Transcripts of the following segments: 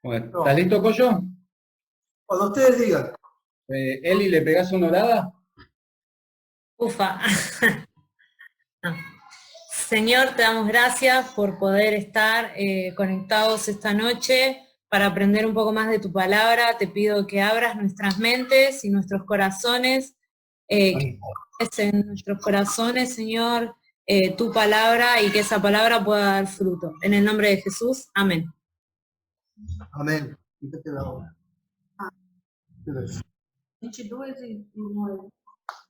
Bueno, ¿estás No, listo, Pollo? cuando ustedes digan. Eli, ¿le pegás una orada? Ufa. No. Señor, te damos gracias por poder estar conectados esta noche para aprender un poco más de tu palabra. Te pido que abras nuestras mentes y nuestros corazones, que pongas en nuestros corazones, Señor, tu palabra y que esa palabra pueda dar fruto. En el nombre de Jesús, amén. Amén. Fíjate la hora.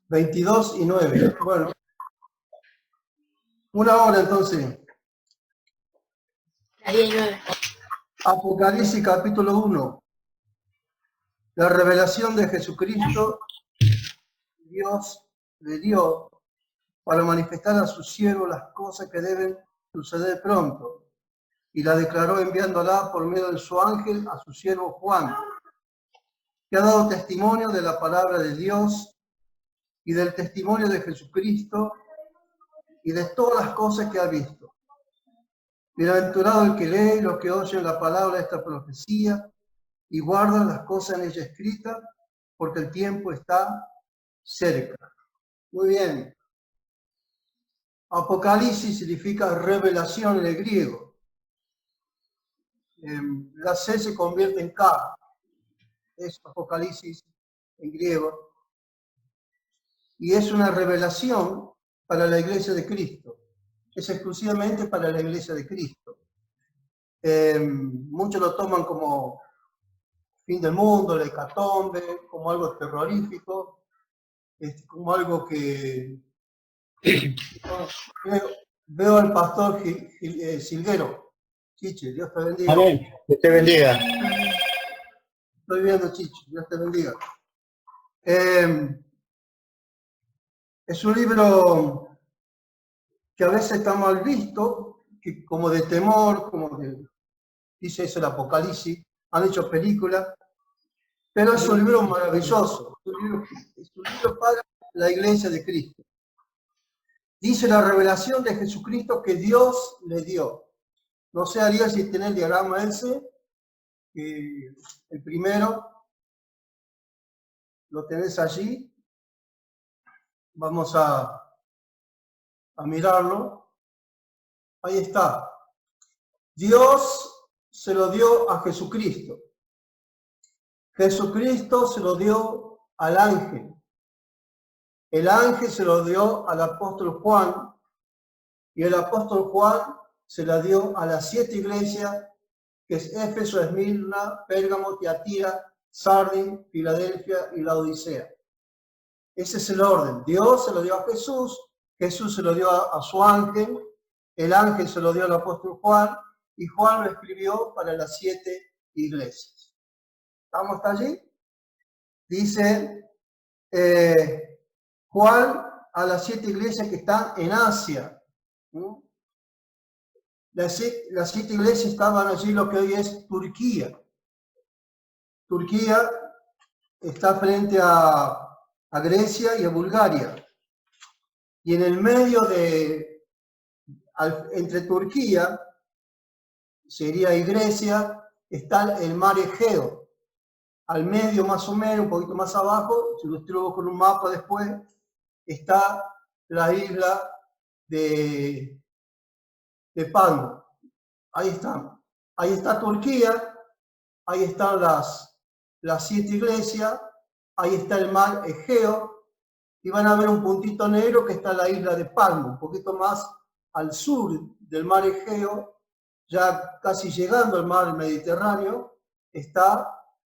22 y 9. Bueno, una hora entonces. La 19. Apocalipsis capítulo 1. La revelación de Jesucristo, Dios le dio para manifestar a su siervo las cosas que deben suceder pronto. Y la declaró enviándola por medio de su ángel a su siervo Juan, que ha dado testimonio de la palabra de Dios y del testimonio de Jesucristo y de todas las cosas que ha visto. Bienaventurado el que lee y los que oyen la palabra de esta profecía y guardan las cosas en ella escritas, porque el tiempo está cerca. Muy bien. Apocalipsis significa revelación en el griego. La C se convierte en K. Es Apocalipsis en griego. Y es una revelación para la iglesia de Cristo. Es exclusivamente para la iglesia de Cristo. Muchos lo toman como fin del mundo, la hecatombe, como algo terrorífico, como algo que... Veo al pastor Silguero. Chiche, Dios te bendiga. Amén. Dios te bendiga. Estoy viendo, Chiche, Dios te bendiga. Es un libro que a veces está mal visto, que como de temor, dice eso el Apocalipsis, han hecho películas, pero es un libro maravilloso, es un libro para la iglesia de Cristo. Dice la revelación de Jesucristo que Dios le dio. No sé, Ariel, si tenés el diagrama ese, el primero, lo tenés allí. Vamos a mirarlo. Ahí está. Dios se lo dio a Jesucristo. Jesucristo se lo dio al ángel. El ángel se lo dio al apóstol Juan y el apóstol Juan se la dio a las 7 iglesias, que es Éfeso, Esmirna, Pérgamo, Tiatira, Sardis, Filadelfia y Laodicea. Ese es el orden. Dios se lo dio a Jesús, Jesús se lo dio a su ángel, el ángel se lo dio al apóstol Juan y Juan lo escribió para las 7 iglesias. ¿Estamos hasta allí? Dice Juan a las 7 iglesias que están en Asia. Las 7 iglesias estaban allí lo que hoy es Turquía. Turquía está frente a Grecia y a Bulgaria. Y en el medio entre Turquía, sería y Grecia, está el mar Egeo. Al medio más o menos, un poquito más abajo, si lo escribo con un mapa después, está la isla de Palma. Ahí están. Ahí está Turquía, ahí están las 7 iglesias, ahí está el mar Egeo, y van a ver un puntito negro que está la isla de Palma, un poquito más al sur del mar Egeo, ya casi llegando al mar Mediterráneo, está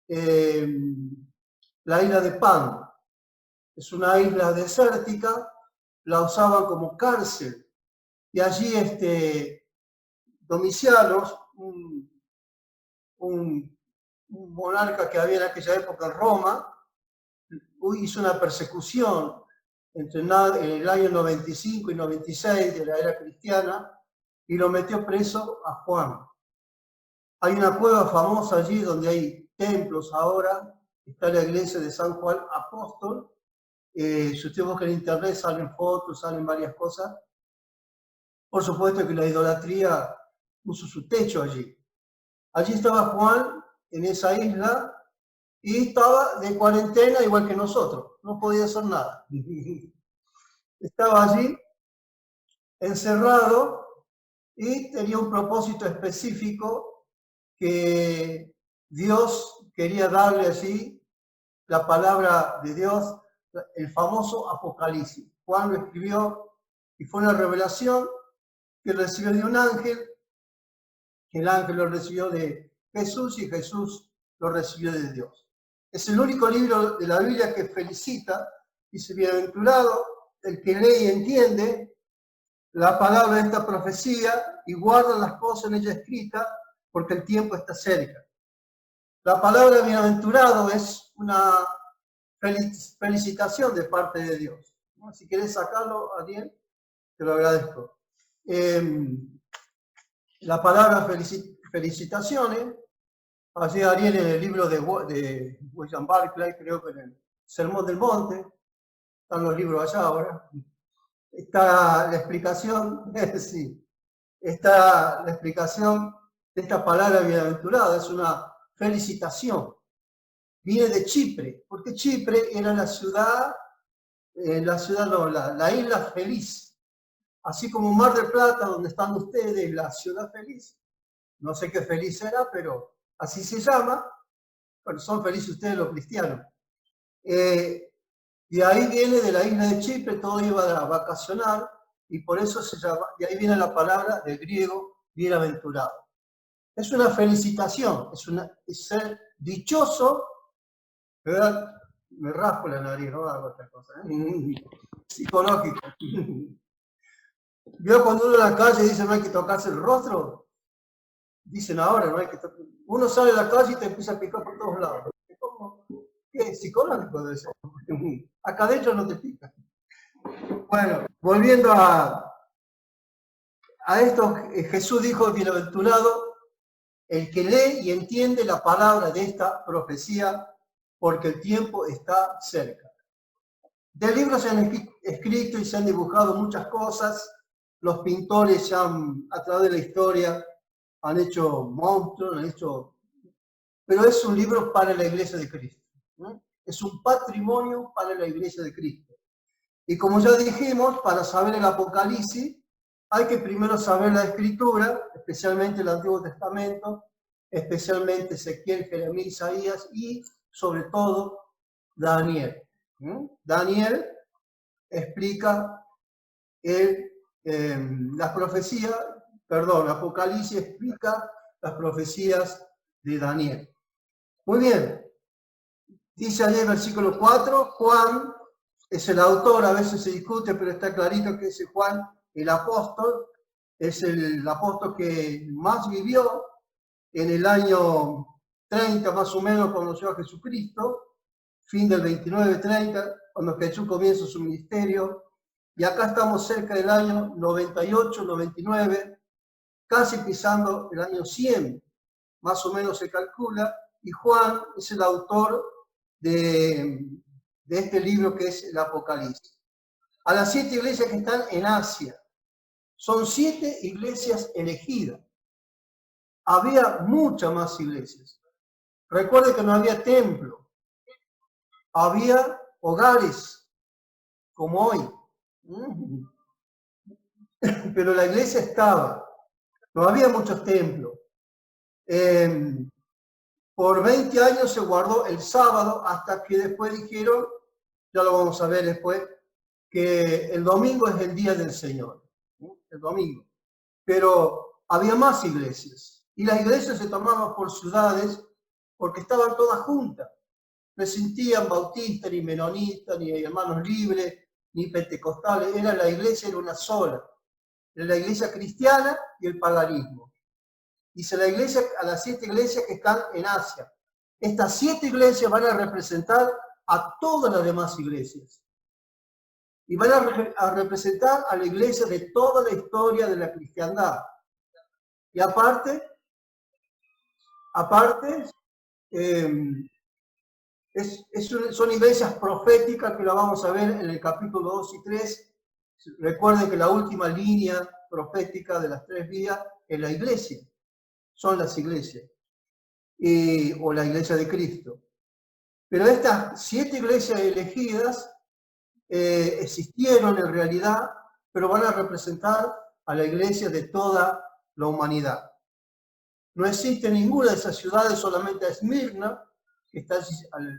la isla de Palma. Es una isla desértica, la usaban como cárcel, y allí Domiciano, un monarca que había en aquella época en Roma, hizo una persecución en el año 95 y 96 de la era cristiana y lo metió preso a Juan. Hay una cueva famosa allí donde hay templos ahora, está la iglesia de San Juan Apóstol. Si usted busca en internet salen fotos, salen varias cosas. Por supuesto que la idolatría puso su techo allí. Allí estaba Juan en esa isla y estaba de cuarentena igual que nosotros, no podía hacer nada. Estaba allí encerrado y tenía un propósito específico que Dios quería darle allí, la palabra de Dios, el famoso Apocalipsis. Juan lo escribió y fue una revelación que recibió de un ángel, que el ángel lo recibió de Jesús y Jesús lo recibió de Dios. Es el único libro de la Biblia que felicita, dice: bienaventurado el que lee y entiende la palabra de esta profecía y guarda las cosas en ella escritas, porque el tiempo está cerca. La palabra bienaventurado es una felicitación de parte de Dios. Si quieres sacarlo, Ariel, te lo agradezco. La palabra felicitaciones, allí Ariel en el libro de William Barclay, creo que en el Sermón del Monte, están los libros allá ahora, está la explicación, sí, está la explicación de esta palabra bienaventurada, es una felicitación. Viene de Chipre, porque Chipre era la isla feliz. Así como Mar del Plata, donde están ustedes, la ciudad feliz. No sé qué feliz será, pero así se llama. Pero son felices ustedes los cristianos. Y ahí viene de la isla de Chipre, todo iba a vacacionar, y por eso se llama, y ahí viene la palabra del griego bienaventurado. Es una felicitación, es ser dichoso, ¿verdad? Me raspo la nariz, no hago otra cosa, psicológico. ¿Vio cuando uno en la calle dice no hay que tocarse el rostro? Dicen ahora, no hay que tocar. Uno sale a la calle y te empieza a picar por todos lados. ¿Cómo? ¿Qué? Psicológico debe ser. Acá adentro no te pica. Bueno, volviendo a esto, Jesús dijo: bienaventurado el que lee y entiende la palabra de esta profecía, porque el tiempo está cerca. De libros se han escrito y se han dibujado muchas cosas. Los pintores ya a través de la historia han hecho monstruos, pero es un libro para la Iglesia de Cristo, ¿no? Es un patrimonio para la Iglesia de Cristo. Y como ya dijimos, para saber el Apocalipsis hay que primero saber la Escritura, especialmente el Antiguo Testamento, especialmente Ezequiel, Jeremías, Isaías y sobre todo Daniel. Daniel explica las profecías, Apocalipsis explica las profecías de Daniel. Muy bien, dice allí en el versículo 4, Juan es el autor, a veces se discute, pero está clarito que ese Juan, el apóstol, es el apóstol que más vivió en el año 30 más o menos, conoció a Jesucristo, fin del 29-30, cuando Jesús comienza su ministerio. Y acá estamos cerca del año 98, 99, casi pisando el año 100, más o menos se calcula, y Juan es el autor de este libro que es el Apocalipsis. A las 7 iglesias que están en Asia, son 7 iglesias elegidas. Había muchas más iglesias. Recuerde que no había templo, había hogares, como hoy. Pero la iglesia estaba, no había muchos templos. Por 20 años se guardó el sábado, hasta que después dijeron, ya lo vamos a ver después, que el domingo es el día del Señor, el domingo. Pero había más iglesias, y las iglesias se tomaban por ciudades porque estaban todas juntas. No existían bautistas, ni menonitas, ni hermanos libres, ni pentecostales. La iglesia era una sola. Era la iglesia cristiana y el paganismo. Dice la iglesia, a las 7 iglesias que están en Asia. Estas 7 iglesias van a representar a todas las demás iglesias. Y van a representar a la iglesia de toda la historia de la cristiandad. Y aparte, son iglesias proféticas que la vamos a ver en el capítulo 2 y 3. Recuerden que la última línea profética de las 3 vías es la iglesia. Son las iglesias. o la iglesia de Cristo. Pero estas 7 iglesias elegidas existieron en realidad, pero van a representar a la iglesia de toda la humanidad. No existe ninguna de esas ciudades, solamente Esmirna, que está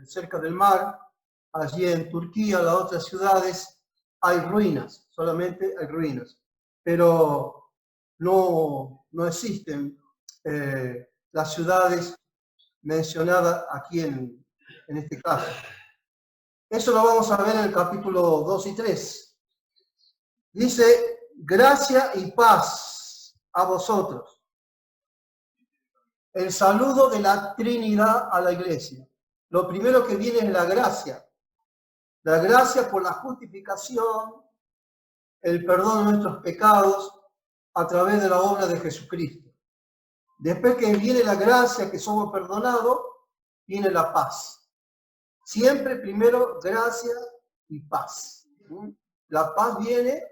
cerca del mar. Allí en Turquía, las otras ciudades, hay ruinas, solamente hay ruinas. Pero no existen las ciudades mencionadas aquí en este caso. Eso lo vamos a ver en el capítulo 2 y 3. Dice, gracia y paz a vosotros. El saludo de la Trinidad a la iglesia. Lo primero que viene es la gracia. La gracia por la justificación, el perdón de nuestros pecados a través de la obra de Jesucristo. Después que viene la gracia, que somos perdonados, viene la paz. Siempre primero gracia y paz. La paz viene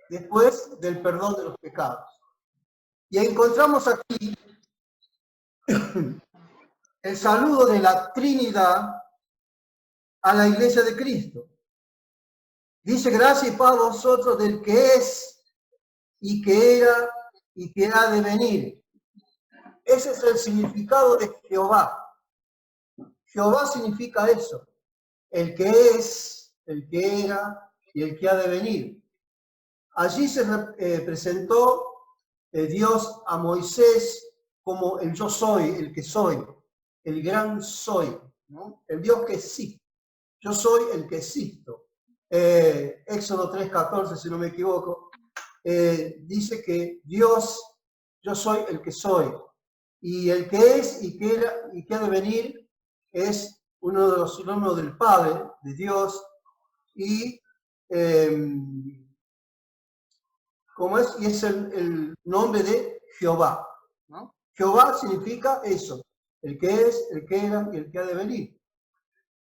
después del perdón de los pecados. Y encontramos aquí el saludo de la Trinidad a la iglesia de Cristo. Dice, gracia y paz a vosotros del que es, y que era, y que ha de venir. Ese es el significado de Jehová. Jehová significa eso, el que es, el que era y el que ha de venir. Allí se presentó Dios a Moisés como el yo soy, el que soy, el gran soy, ¿no? El Dios que sí. Yo soy el que existo. Éxodo 3:14, si no me equivoco, dice que Dios, yo soy el que soy. Y el que es y que era y que ha de venir es uno de los sinónimos del Padre, de Dios, y ¿cómo es? Y es el nombre de Jehová, ¿no? Jehová significa eso, el que es, el que era y el que ha de venir.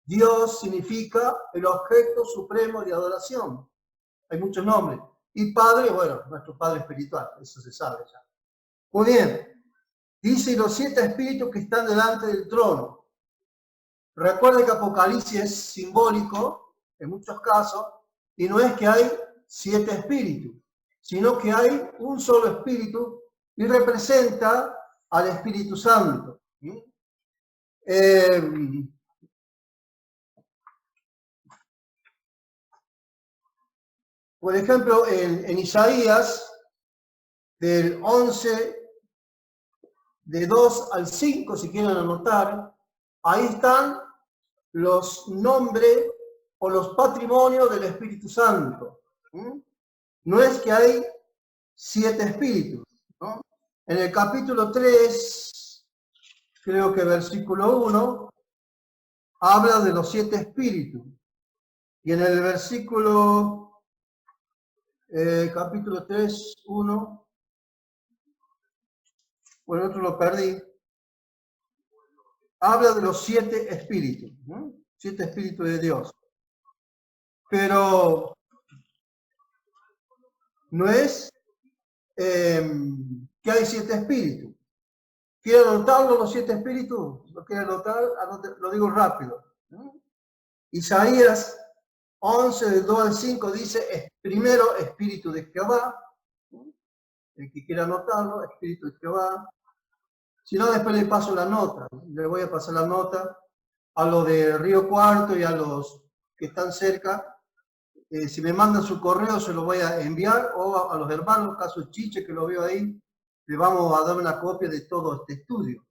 Dios significa el objeto supremo de adoración. Hay muchos nombres. Y Padre, bueno, nuestro Padre espiritual, eso se sabe ya. Muy bien. Dice los 7 espíritus que están delante del trono. Recuerden que Apocalipsis es simbólico, en muchos casos, y no es que hay 7 espíritus, sino que hay un solo espíritu y representa al Espíritu Santo. Por ejemplo, en Isaías, del 11, de 2 al 5, si quieren anotar, ahí están los nombres o los patrimonios del Espíritu Santo. No es que hay 7 espíritus, ¿no? En el capítulo 3, creo que versículo 1, habla de los 7 espíritus. Y en el versículo, capítulo 3, 1, bueno, otro lo perdí, habla de los 7 espíritus, ¿no? 7 espíritus de Dios. Pero no es que hay 7 espíritus. ¿Quieren anotarlo los 7 espíritus? ¿Lo quieren anotar? Lo digo rápido, ¿no? Isaías 11, del 2 al 5 dice, primero espíritu de Jehová. El que quiera anotarlo, espíritu de Jehová. Si no, después le paso la nota. Le voy a pasar la nota a los de Río Cuarto y a los que están cerca. Si me mandan su correo, se lo voy a enviar, o a los hermanos, caso Chiche, que lo veo ahí, le vamos a dar una copia de todo este estudio.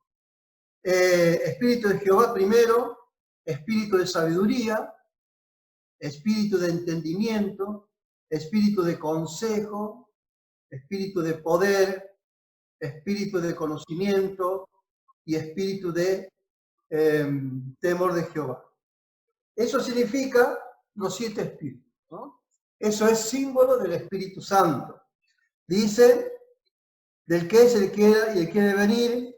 Espíritu de Jehová primero, espíritu de sabiduría, espíritu de entendimiento, espíritu de consejo, espíritu de poder, espíritu de conocimiento y espíritu de temor de Jehová. Eso significa los 7 espíritus, ¿no? Eso es símbolo del Espíritu Santo. Dice, del que es, el que era y el que debe venir,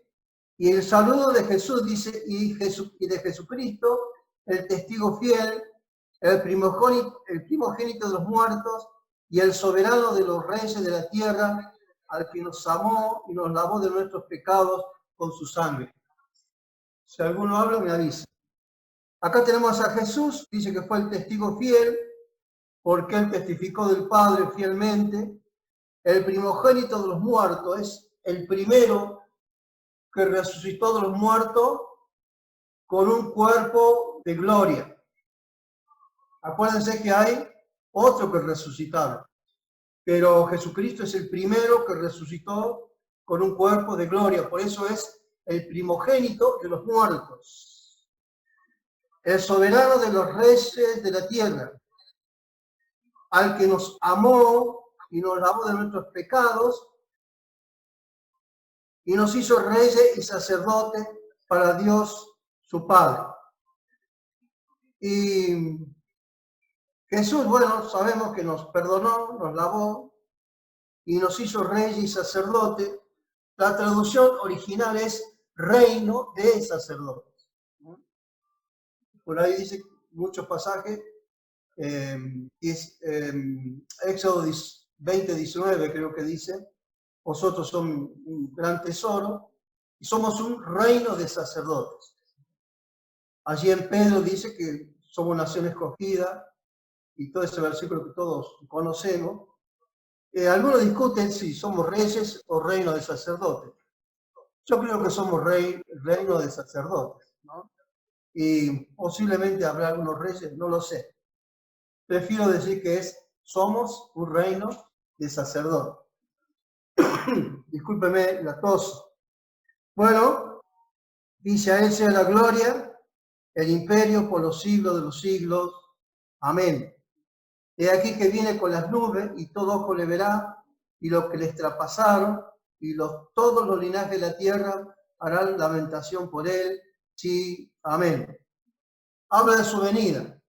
y el saludo de Jesús, dice, y de Jesucristo, el testigo fiel, el primogénito de los muertos, y el soberano de los reyes de la tierra, al que nos amó y nos lavó de nuestros pecados con su sangre. Si alguno habla, me avisa. Acá tenemos a Jesús, dice que fue el testigo fiel, porque él testificó del Padre fielmente. El primogénito de los muertos, es el primero que resucitó de los muertos con un cuerpo de gloria. Acuérdense que hay otro que resucitaron, pero Jesucristo es el primero que resucitó con un cuerpo de gloria, por eso es el primogénito de los muertos, el soberano de los reyes de la tierra, al que nos amó y nos lavó de nuestros pecados y nos hizo reyes y sacerdotes para Dios su Padre. Y Jesús, bueno, sabemos que nos perdonó, nos lavó y nos hizo reyes y sacerdotes. La traducción original es reino de sacerdotes. Por ahí dice muchos pasajes, Éxodo 20:19 creo que dice, vosotros son un gran tesoro y somos un reino de sacerdotes. Allí en Pedro dice que somos nación escogida y todo ese versículo que todos conocemos. Algunos discuten si somos reyes o reino de sacerdotes. Yo creo que somos reino de sacerdotes, ¿no? Y posiblemente habrá algunos reyes, no lo sé. Prefiero decir que somos un reino de sacerdotes. Discúlpeme la tos. Bueno, dice: a él sea la gloria, el imperio por los siglos de los siglos. Amén. He aquí que viene con las nubes y todo ojo le verá, y los que les traspasaron, y todos los linajes de la tierra harán lamentación por él. Sí, amén. Habla de su venida.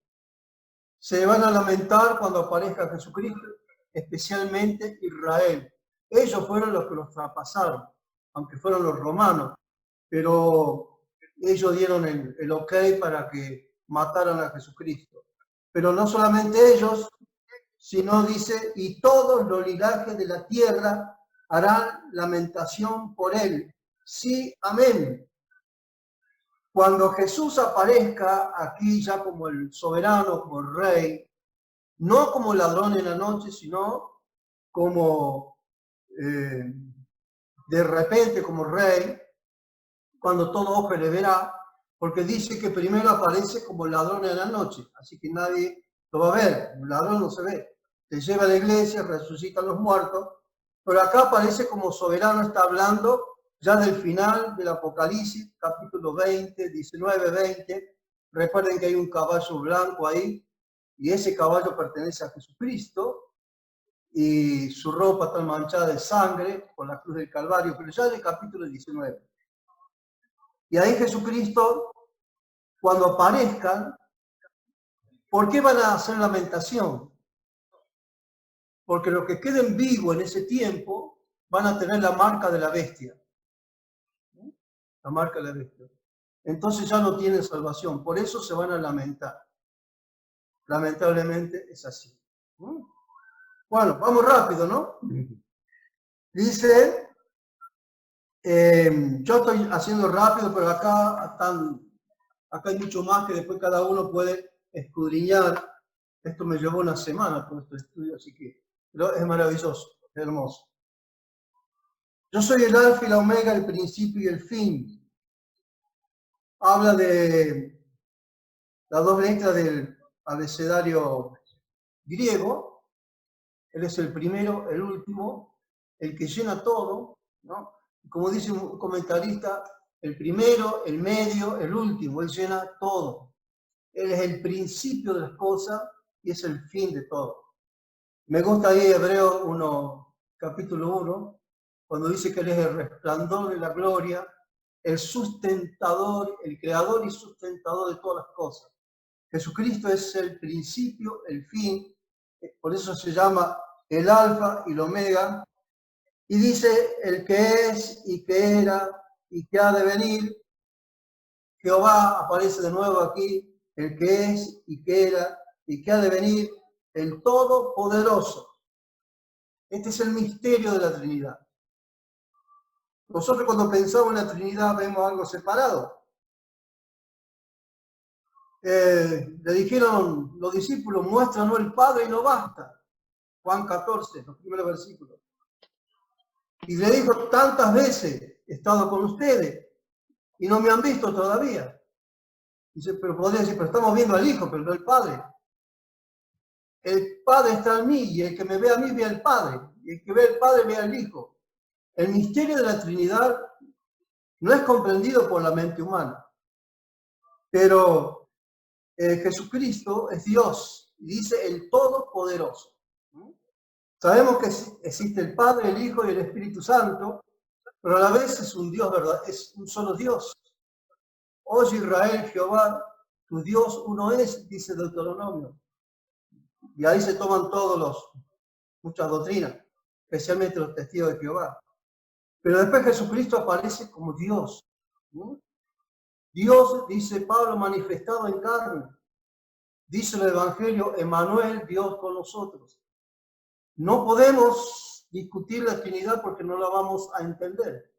Se van a lamentar cuando aparezca Jesucristo, especialmente Israel. Ellos fueron los que los traspasaron, aunque fueron los romanos, pero ellos dieron el ok para que mataran a Jesucristo. Pero no solamente ellos, sino dice, y todos los linajes de la tierra harán lamentación por él. Sí, amén. Cuando Jesús aparezca aquí ya como el soberano, como el rey, no como ladrón en la noche, sino como de repente como rey, cuando todo ojo le verá, porque dice que primero aparece como ladrón en la noche, así que nadie lo va a ver, un ladrón no se ve. Se lleva a la iglesia, resucita a los muertos, pero acá aparece como soberano, está hablando ya del final del Apocalipsis, capítulo 20, 19, 20. Recuerden que hay un caballo blanco ahí, y ese caballo pertenece a Jesucristo, y su ropa está manchada de sangre por la cruz del Calvario, pero ya en el capítulo 19. Y ahí Jesucristo, cuando aparezcan, ¿por qué van a hacer lamentación? Porque los que queden vivos en ese tiempo van a tener la marca de la bestia. La marca de la bestia. Entonces ya no tienen salvación, por eso se van a lamentar. Lamentablemente es así. Bueno, vamos rápido, ¿no? Dice, yo estoy haciendo rápido, pero acá hay mucho más que después cada uno puede escudriñar. Esto me llevó una semana con este estudio, así que pero es maravilloso, es hermoso. Yo soy el alfa y la omega, el principio y el fin. Habla de las dos letras del abecedario griego. Él es el primero, el último, el que llena todo, ¿no? Como dice un comentarista, el primero, el medio, el último, él llena todo. Él es el principio de las cosas y es el fin de todo. Me gusta ahí Hebreo 1, capítulo 1, cuando dice que él es el resplandor de la gloria, el sustentador, el creador y sustentador de todas las cosas. Jesucristo es el principio, el fin, por eso se llama el alfa y el omega, y dice el que es y que era y que ha de venir. Jehová aparece de nuevo aquí, el que es y que era y que ha de venir, el Todopoderoso. Este es el misterio de la Trinidad. Nosotros cuando pensamos en la Trinidad vemos algo separado, le dijeron los discípulos, muéstranos el Padre y no basta. Juan 14, los primeros versículos. Y le dijo, tantas veces he estado con ustedes y no me han visto todavía. Dice, pero podría decir, pero estamos viendo al Hijo, pero no al Padre. El Padre está en mí y el que me ve a mí ve al Padre. Y el que ve al Padre ve al Hijo. El misterio de la Trinidad no es comprendido por la mente humana. Pero Jesucristo es Dios, y dice el Todopoderoso. Sabemos que existe el Padre, el Hijo y el Espíritu Santo, pero a la vez es un Dios, ¿verdad? Es un solo Dios. Oye Israel, Jehová, tu Dios uno es, dice Deuteronomio. Y ahí se toman muchas doctrinas, especialmente los testigos de Jehová. Pero después Jesucristo aparece como Dios. Dios, dice Pablo, manifestado en carne. Dice el Evangelio, Emmanuel, Dios con nosotros. No podemos discutir la Trinidad porque no la vamos a entender.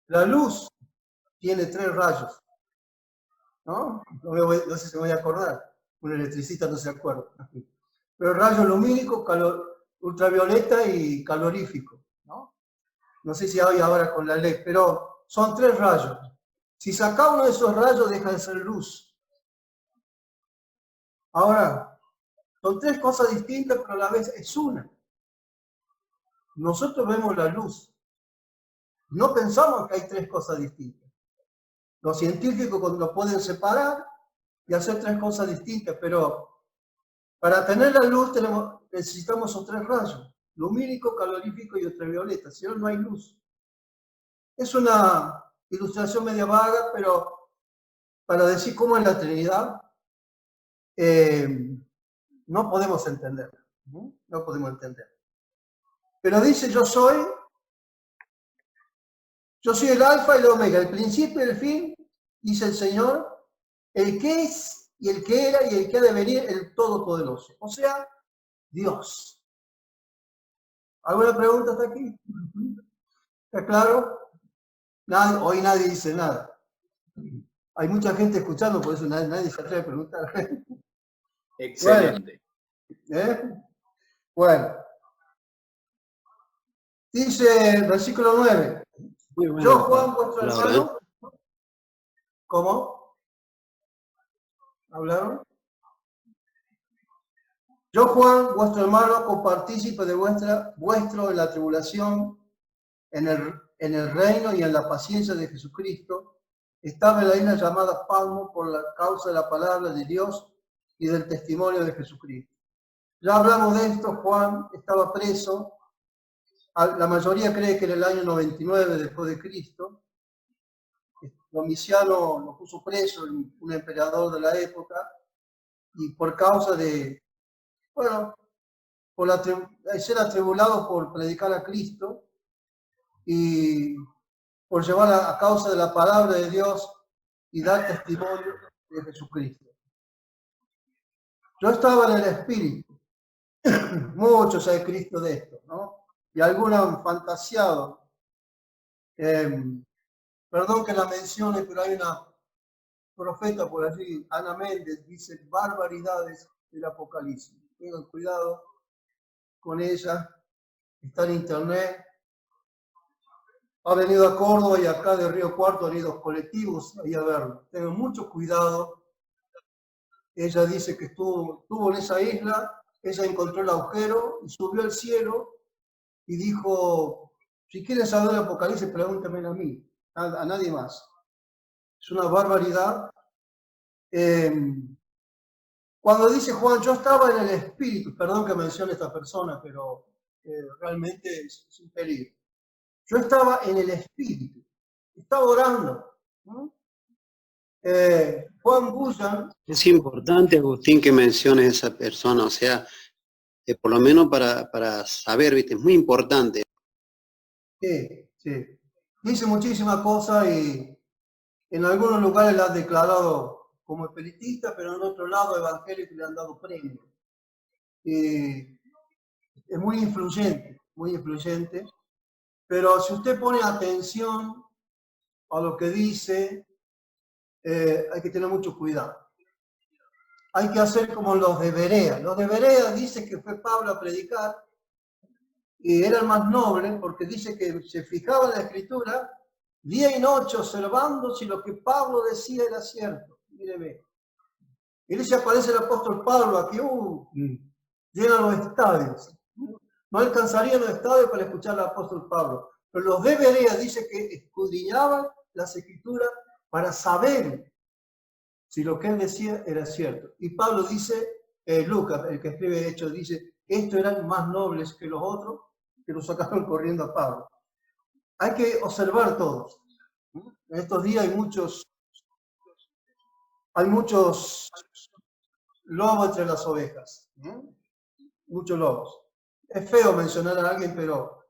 La luz tiene 3 rayos. ¿No? No sé si me voy a acordar. Un electricista no se acuerda. Pero el rayo lumínico, ultravioleta y calorífico. No sé si hay ahora con la ley, pero son 3 rayos. Si saca uno de esos rayos, deja de ser luz. Ahora, son 3 cosas distintas, pero a la vez es una. Nosotros vemos la luz. No pensamos que hay 3 cosas distintas. Los científicos lo pueden separar y hacer 3 cosas distintas, pero para tener la luz necesitamos esos 3 rayos. Lumínico, calorífico y ultravioleta. Si no, no hay luz. Es una ilustración media vaga, pero para decir cómo es la Trinidad, no podemos entender. No podemos entender. Pero dice, yo soy el alfa y el omega, el principio y el fin, dice el Señor, el que es y el que era y el que ha de venir, el Todopoderoso. O sea, Dios. ¿Alguna pregunta hasta aquí? ¿Está claro? Hoy nadie dice nada. Hay mucha gente escuchando, por eso nadie se atreve a preguntar. Excelente. Bueno. Dice versículo 9. Yo, Juan, vuestro hermano. ¿Cómo? ¿Hablaron? Yo, Juan, vuestro hermano, copartícipe de vuestro en la tribulación, en el reino y en la paciencia de Jesucristo, estaba en la isla llamada Patmos por la causa de la palabra de Dios y del testimonio de Jesucristo. Ya hablamos de esto, Juan estaba preso. La mayoría cree que en el año 99 después de Cristo. Domiciano lo puso preso, un emperador de la época, y por causa de, por ser atribulado por predicar a Cristo y por llevar a causa de la palabra de Dios y dar testimonio de Jesucristo. Yo estaba en el Espíritu. Muchos hay Cristo de esto, ¿no? Y algunos han fantasiado. Perdón que la mencione, pero hay una profeta por allí, Ana Méndez, dice barbaridades del Apocalipsis. Tengan cuidado con ella. Está en internet. Ha venido a Córdoba y acá de Río Cuarto han ido colectivos ahí a verlo. Tengan mucho cuidado. Ella dice que estuvo en esa isla, ella encontró el agujero y subió al cielo y dijo, si quieren saber el Apocalipsis, pregúntenme a mí, a nadie más. Es una barbaridad. Cuando dice Juan, yo estaba en el Espíritu, perdón que mencione a esta persona, pero realmente es un peligro. Yo estaba en el Espíritu, estaba orando. ¿No? Juan Bullan. Es importante, Agustín, que menciones a esa persona, o sea, por lo menos para saber, ¿viste? Es muy importante. Sí, sí. Dice muchísimas cosas y en algunos lugares la han declarado como espiritista, pero en otro lado evangélico le han dado premio. Es muy influyente, pero si usted pone atención a lo que dice, hay que tener mucho cuidado. Hay que hacer como los de Berea. Los de Berea dice que fue Pablo a predicar y era el más noble porque dice que se fijaba en la Escritura día y noche observando si lo que Pablo decía era cierto. Mire, ve. Y dice, aparece el apóstol Pablo aquí, llena los estadios. No alcanzarían los estadios para escuchar al apóstol Pablo. Pero los de Berea dice que escudriñaban las Escrituras para saber si lo que él decía era cierto. Y Pablo dice, Lucas, el que escribe Hechos, dice, estos eran más nobles que los otros, que los sacaron corriendo a Pablo. Hay que observar todos. En estos días hay muchos lobos entre las ovejas. Muchos lobos. Es feo mencionar a alguien, pero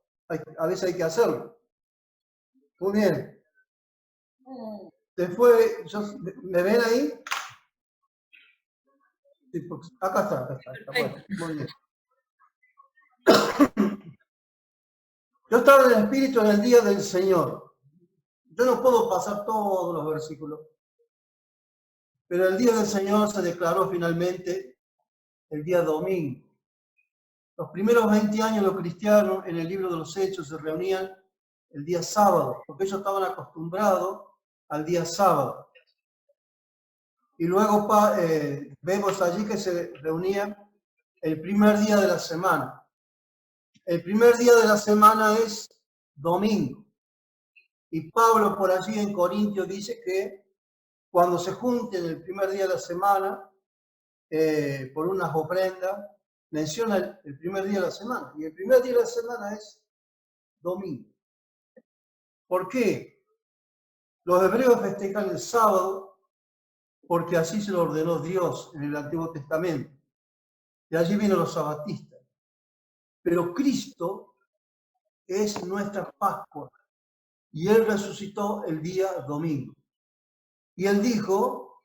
a veces hay que hacerlo. Muy bien. Después, ¿me ven ahí? Sí, acá está. Bueno, muy bien. Yo estaba en el Espíritu en el día del Señor. Yo no puedo pasar todos los versículos, pero el día del Señor se declaró finalmente el día domingo. Los primeros 20 años los cristianos en el libro de los Hechos se reunían el día sábado, porque ellos estaban acostumbrados al día sábado. Y luego vemos allí que se reunían el primer día de la semana. El primer día de la semana es domingo. Y Pablo por allí en Corintios dice que cuando se junten el primer día de la semana, por unas ofrendas, menciona el primer día de la semana. Y el primer día de la semana es domingo. ¿Por qué? Los hebreos festejan el sábado porque así se lo ordenó Dios en el Antiguo Testamento. De allí vienen los sabatistas. Pero Cristo es nuestra Pascua y Él resucitó el día domingo. Y Él dijo,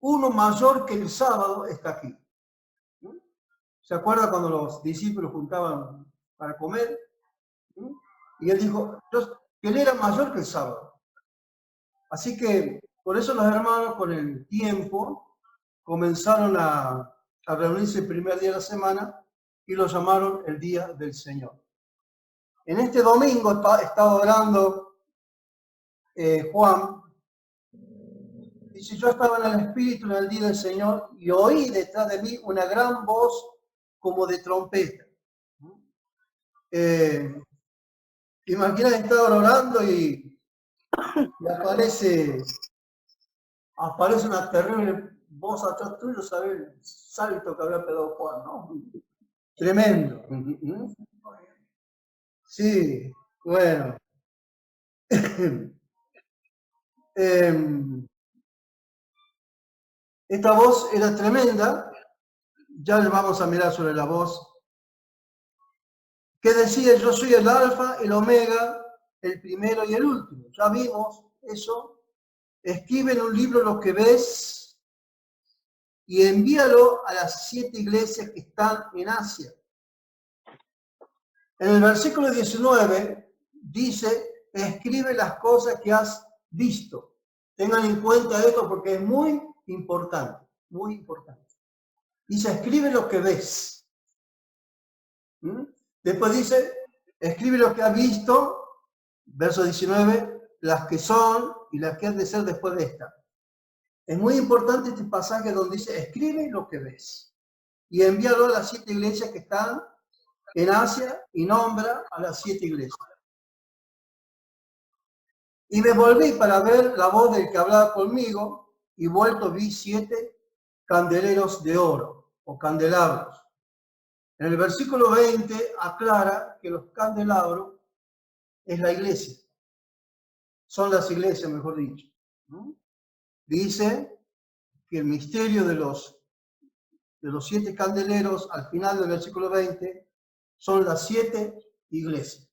uno mayor que el sábado está aquí. ¿Se acuerda cuando los discípulos juntaban para comer? Y Él dijo que Él era mayor que el sábado. Así que por eso los hermanos con el tiempo comenzaron a reunirse el primer día de la semana y lo llamaron el día del Señor. En este domingo estaba orando Juan. Dice, yo estaba en el Espíritu en el día del Señor y oí detrás de mí una gran voz como de trompeta. Imagina estar orando y aparece una terrible voz atrás tuyo, ¿sabes? El salto que había pegado Juan, ¿no? Tremendo. Sí, bueno. Esta voz era tremenda. Ya le vamos a mirar sobre la voz. Que decía, yo soy el alfa, el omega, el primero y el último. Ya vimos eso. Escribe en un libro lo que ves y envíalo a las 7 iglesias que están en Asia. En el versículo 19 dice, escribe las cosas que has visto. Tengan en cuenta esto porque es muy importante, muy importante. Dice, escribe lo que ves. Después dice, escribe lo que has visto, verso 19, las que son y las que han de ser después de esta. Es muy importante este pasaje donde dice, escribe lo que ves. Y envíalo a las 7 iglesias que están en Asia y nombra a las 7 iglesias. Y me volví para ver la voz del que hablaba conmigo y vuelto vi 7 candeleros de oro o candelabros. En el versículo 20 aclara que los candelabros es la iglesia. Son las iglesias, mejor dicho. Dice que el misterio de los 7 candeleros al final del versículo 20 son las 7 iglesias.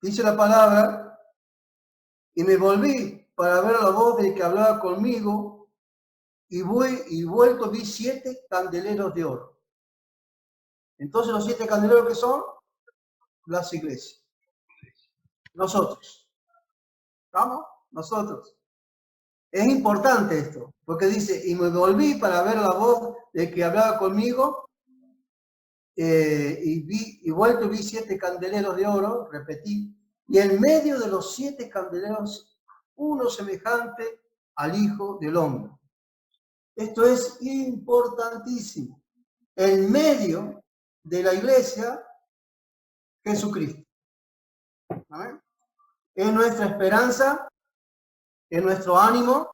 Dice la palabra, y me volví para ver la voz del que hablaba conmigo, y vuelto vi 7 candeleros de oro. Entonces los 7 candeleros que son las iglesias. Nosotros. ¿Estamos? Nosotros. Es importante esto, porque dice, y me volví para ver la voz de que hablaba conmigo, y vuelto vi 7 candeleros de oro, repetí, y en medio de los 7 candeleros, uno semejante al Hijo del Hombre. Esto es importantísimo. En medio de la iglesia, Jesucristo. ¿Amén? Es nuestra esperanza, es nuestro ánimo.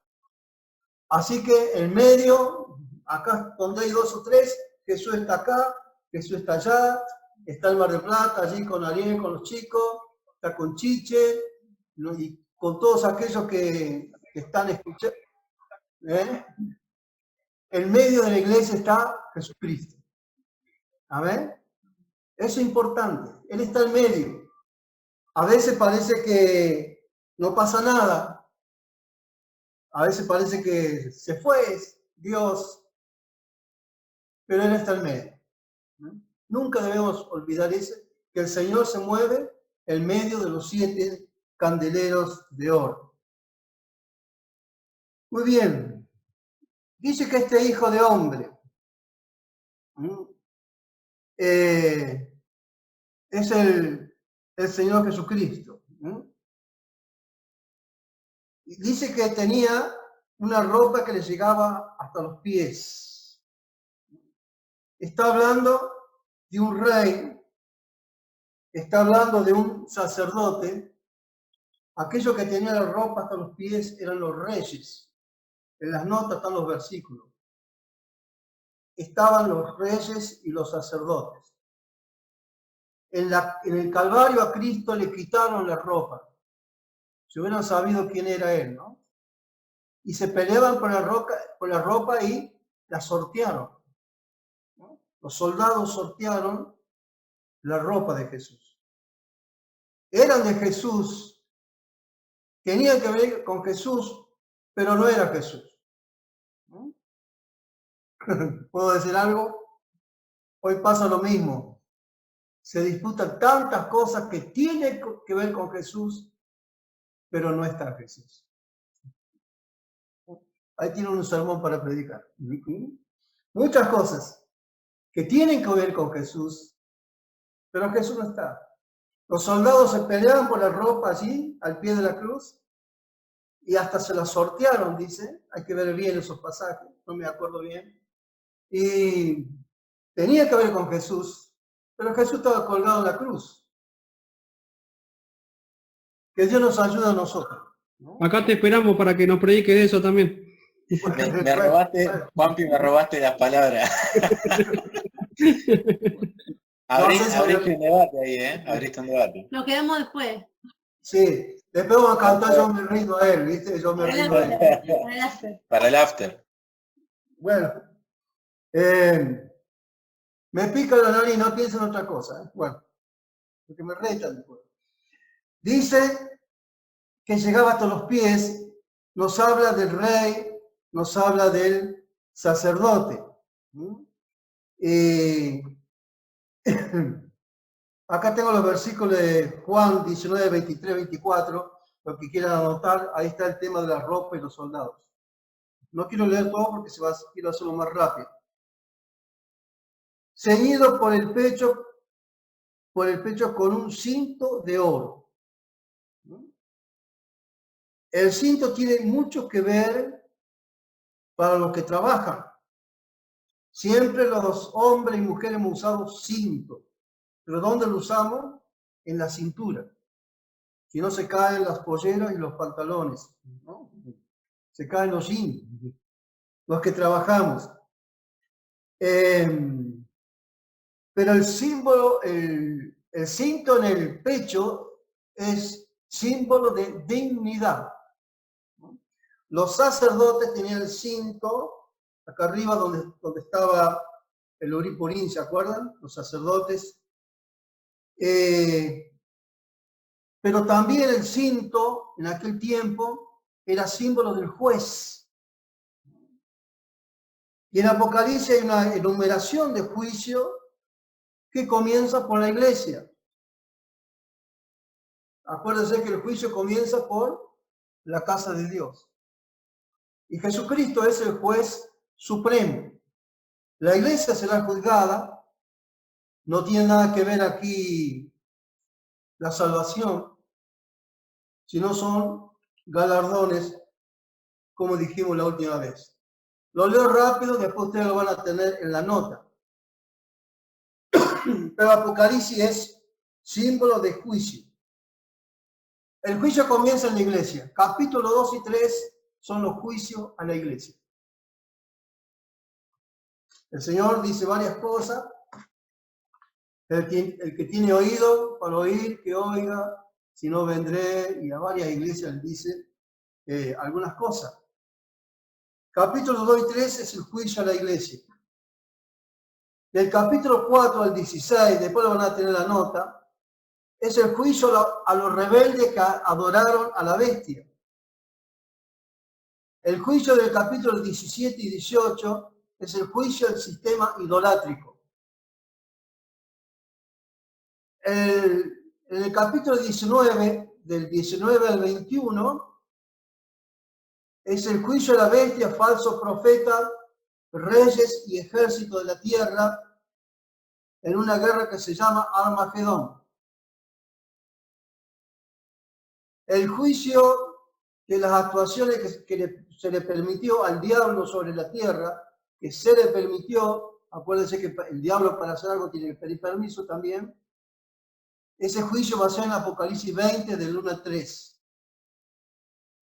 Así que en medio, acá donde hay 2 o 3, Jesús está acá, Jesús está allá, está el Mar del Plata, allí con Ariel, con los chicos, está con Chiche, y con todos aquellos que están escuchando. En medio de la iglesia está Jesucristo. ¿Amén? Eso es importante. Él está en medio. A veces parece que no pasa nada. A veces parece que se fue Dios, pero Él está en medio. Nunca debemos olvidar eso, que el Señor se mueve en medio de los 7 candeleros de oro. Muy bien. Dice que este Hijo de Hombre es el Señor Jesucristo. Dice que tenía una ropa que le llegaba hasta los pies. Está hablando de un rey, está hablando de un sacerdote. Aquellos que tenían la ropa hasta los pies eran los reyes. En las notas están los versículos. Estaban los reyes y los sacerdotes. En el Calvario a Cristo le quitaron la ropa. Si hubieran sabido quién era Él, ¿no? Y se peleaban por la ropa y la sortearon, ¿no? Los soldados sortearon la ropa de Jesús. Eran de Jesús, tenían que ver con Jesús, pero no era Jesús. ¿No? ¿Puedo decir algo? Hoy pasa lo mismo. Se disputan tantas cosas que tienen que ver con Jesús, pero no está Jesús. Ahí tiene un sermón para predicar. Muchas cosas que tienen que ver con Jesús, pero Jesús no está. Los soldados se peleaban por la ropa allí, al pie de la cruz, y hasta se la sortearon, dice. Hay que ver bien esos pasajes, no me acuerdo bien. Y tenía que ver con Jesús, pero Jesús estaba colgado en la cruz. Que Dios nos ayude a nosotros, ¿no? Acá te esperamos para que nos prediques de eso también. Me robaste, Juanpi, me robaste las palabras. Abriste un debate ahí, ¿eh? Abriste un debate. Nos quedamos después. Sí, después vamos a cantar Yo me rindo a Él, ¿viste? Yo me rindo a Él. Para el after. Bueno, me pica la nariz, no pienso en otra cosa, ¿eh? Bueno, porque me retan después. Dice que llegaba hasta los pies, nos habla del rey, nos habla del sacerdote. Acá tengo los versículos de Juan 19, 23, 24, lo que quieran anotar, ahí está el tema de la ropa y los soldados. No quiero leer todo porque quiero hacerlo más rápido. Ceñido por el pecho con un cinto de oro. El cinto tiene mucho que ver para los que trabajan. Siempre los hombres y mujeres hemos usado cinto. ¿Pero dónde lo usamos? En la cintura. Si no se caen las polleras y los pantalones, ¿no? Se caen los jeans, los que trabajamos. Pero el símbolo, el cinto en el pecho es símbolo de dignidad. Los sacerdotes tenían el cinto acá arriba donde estaba el Urim, ¿se acuerdan? Los sacerdotes. Pero también el cinto en aquel tiempo era símbolo del juez. Y en Apocalipsis hay una enumeración de juicio que comienza por la iglesia. Acuérdense que el juicio comienza por la casa de Dios. Y Jesucristo es el juez supremo. La iglesia será juzgada. No tiene nada que ver aquí la salvación, sino son galardones, como dijimos la última vez. Lo leo rápido, después ustedes lo van a tener en la nota. Pero Apocalipsis es símbolo de juicio. El juicio comienza en la iglesia. Capítulo 2 y 3 son los juicios a la iglesia. El Señor dice varias cosas. El que tiene oído para oír, que oiga, si no vendré, y a varias iglesias le dice algunas cosas. Capítulo 2 y 3 es el juicio a la iglesia. Del capítulo 4 al 16, después lo van a tener la nota, es el juicio a los rebeldes que adoraron a la bestia. El juicio del capítulo 17 y 18 es el juicio del sistema idolátrico. En el capítulo 19, del 19 al 21, es el juicio de la bestia, falsos profetas, reyes y ejércitos de la tierra, en una guerra que se llama Armagedón. El juicio de las actuaciones que se le permitió al diablo sobre la tierra, que se le permitió, acuérdense que el diablo para hacer algo tiene que pedir permiso también. Ese juicio va a ser en Apocalipsis 20, del 1 al 3.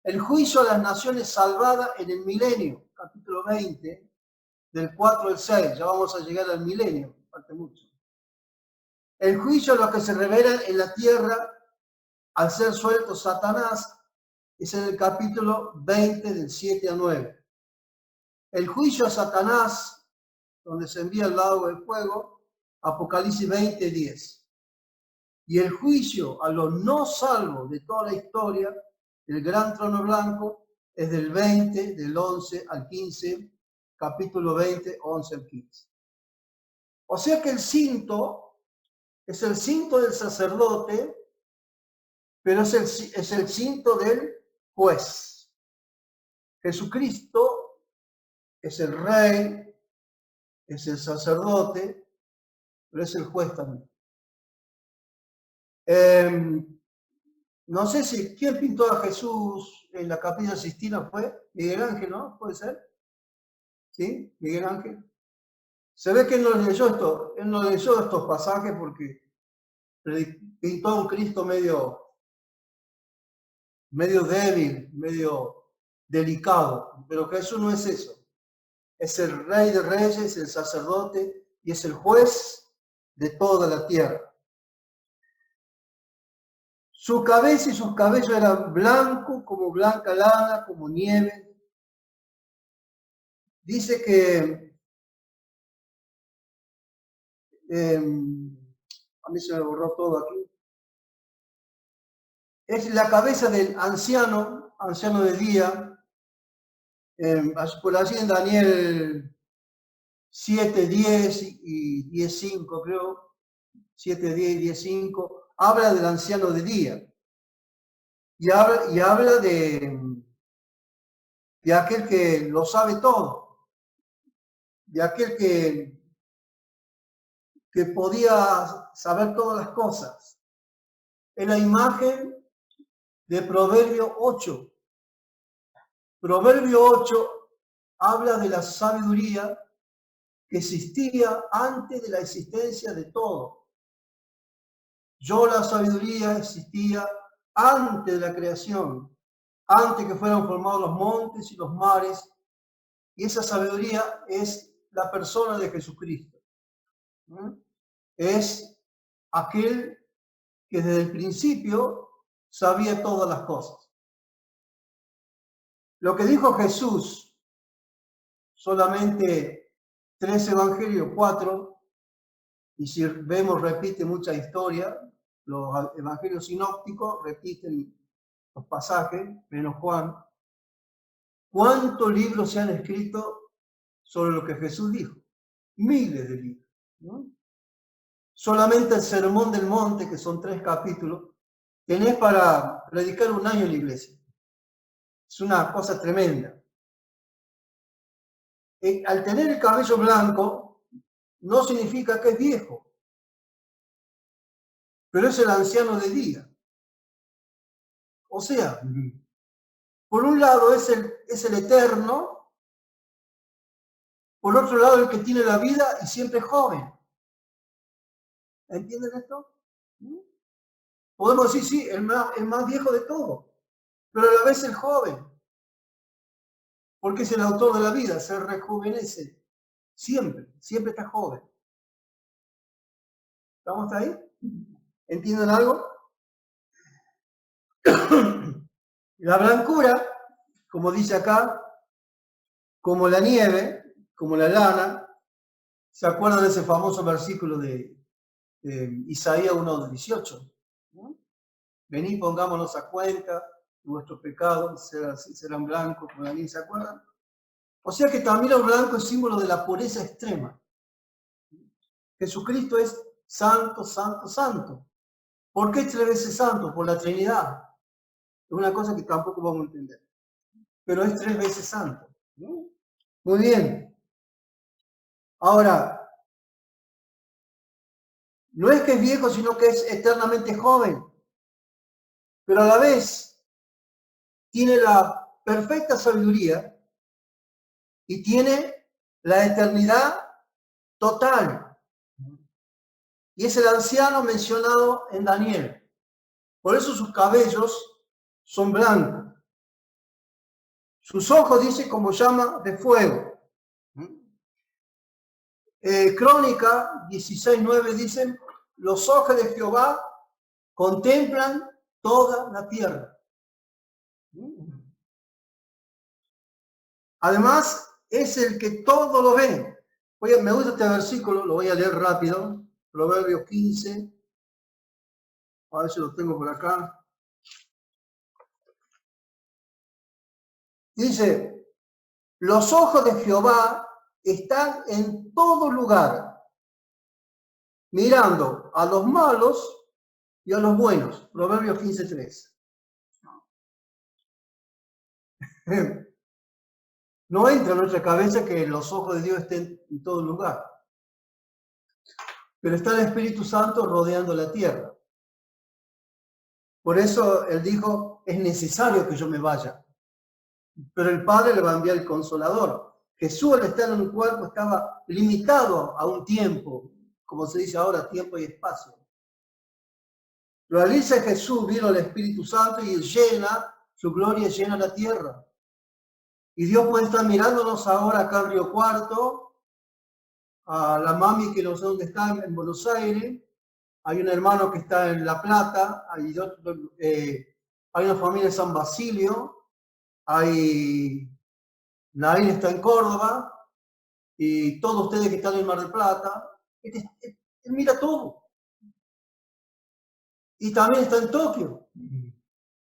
El juicio a las naciones salvadas en el milenio, capítulo 20, del 4 al 6. Ya vamos a llegar al milenio, falta mucho. El juicio a los que se rebelan en la tierra al ser suelto Satanás es en el capítulo 20, del 7 al 9. El juicio a Satanás, donde se envía al lago del fuego, Apocalipsis 20, 10. Y el juicio a los no salvos de toda la historia, el gran trono blanco, es del 20, del 11 al 15, capítulo 20, 11 al 15. O sea que el cinto es el cinto del sacerdote, pero es el cinto del juez. Jesucristo es el rey, es el sacerdote, pero es el juez también. No sé si, ¿quién pintó a Jesús en la Capilla Sixtina? ¿Fue Miguel Ángel, no? ¿Puede ser? ¿Sí? Miguel Ángel. Se ve que él no leyó estos pasajes porque pintó a un Cristo medio débil, medio delicado, pero Jesús no es eso. Es el Rey de Reyes, el sacerdote y es el juez de toda la tierra. Su cabeza y sus cabellos eran blancos como blanca lana, como nieve. Dice que a mí se me borró todo aquí. Es la cabeza del anciano de día, por allí en Daniel 7, 10 y 10, 5, creo, 7, 10 y 10, 5, habla del anciano de día. Y habla de aquel que lo sabe todo, de aquel que podía saber todas las cosas. Es la imagen de Proverbio 8. Proverbio 8 habla de la sabiduría que existía antes de la existencia de todo. La sabiduría existía antes de la creación, antes que fueran formados los montes y los mares, y esa sabiduría es la persona de Jesucristo. Es aquel que desde el principio sabía todas las cosas. Lo que dijo Jesús, solamente 3 evangelios, 4, y si vemos repite mucha historia, los evangelios sinópticos repiten los pasajes, menos Juan. ¿Cuántos libros se han escrito sobre lo que Jesús dijo? Miles de libros, ¿no? Solamente el Sermón del Monte, que son 3 capítulos, tenés para predicar 1 año en la iglesia. Es una cosa tremenda. Al tener el cabello blanco, no significa que es viejo, pero es el anciano de día. O sea, por un lado es el eterno, por otro lado el que tiene la vida y siempre es joven. ¿Entienden esto? Podemos decir, sí, el más viejo de todos, pero a la vez el joven, porque es el autor de la vida, se rejuvenece siempre está joven. ¿Estamos ahí? ¿Entienden algo? La blancura, como dice acá, como la nieve, como la lana. ¿Se acuerdan de ese famoso versículo de Isaías 1:18? ¿No? Venid, pongámonos a cuenta, vuestros pecados serán blancos como la nieve, ¿se acuerdan? O sea que también el blanco es símbolo de la pureza extrema. Jesucristo es santo, santo, santo. ¿Por qué 3 veces santo? Por la Trinidad. Es una cosa que tampoco vamos a entender. Pero es 3 veces santo. ¿No? Muy bien. Ahora, no es que es viejo, sino que es eternamente joven. Pero a la vez tiene la perfecta sabiduría y tiene la eternidad total. Y es el anciano mencionado en Daniel. Por eso sus cabellos son blancos. Sus ojos, dice, como llama de fuego. Crónica 16:9 dicen, los ojos de Jehová contemplan toda la tierra. Además, es el que todo lo ve. Oye, me gusta este versículo, lo voy a leer rápido. Proverbios 15. A ver si lo tengo por acá. Dice, los ojos de Jehová están en todo lugar, mirando a los malos y a los buenos. Proverbios 15:3. No entra en nuestra cabeza que los ojos de Dios estén en todo lugar. Pero está el Espíritu Santo rodeando la tierra. Por eso Él dijo, es necesario que yo me vaya. Pero el Padre le va a enviar el Consolador. Jesús al estar en un cuerpo estaba limitado a un tiempo, como se dice ahora, tiempo y espacio. Pero al irse Jesús vino el Espíritu Santo y llena, su gloria llena la tierra. Y Dios puede estar mirándonos ahora acá en Río Cuarto, a la mami que no sé dónde está, en Buenos Aires, hay un hermano que está en La Plata, hay una familia en San Basilio, Naín está en Córdoba, y todos ustedes que están en Mar del Plata, él mira todo. Y también está en Tokio,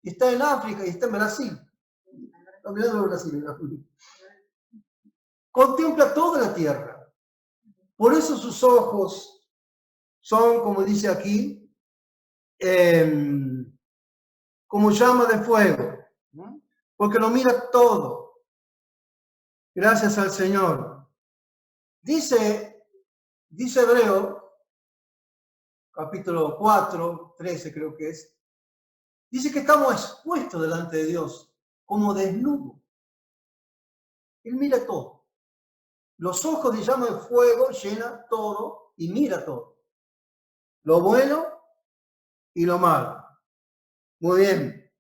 y está en África, y está en Brasil. Está mirando Brasil. Contempla toda la tierra. Por eso sus ojos son, como dice aquí, como llama de fuego, ¿no? Porque lo mira todo. Gracias al Señor. Dice Hebreo, capítulo 4, 13 creo que es, dice que estamos expuestos delante de Dios, como desnudos. Él mira todo. Los ojos de llama de fuego llena todo y mira todo. Lo bueno y lo malo. Muy bien.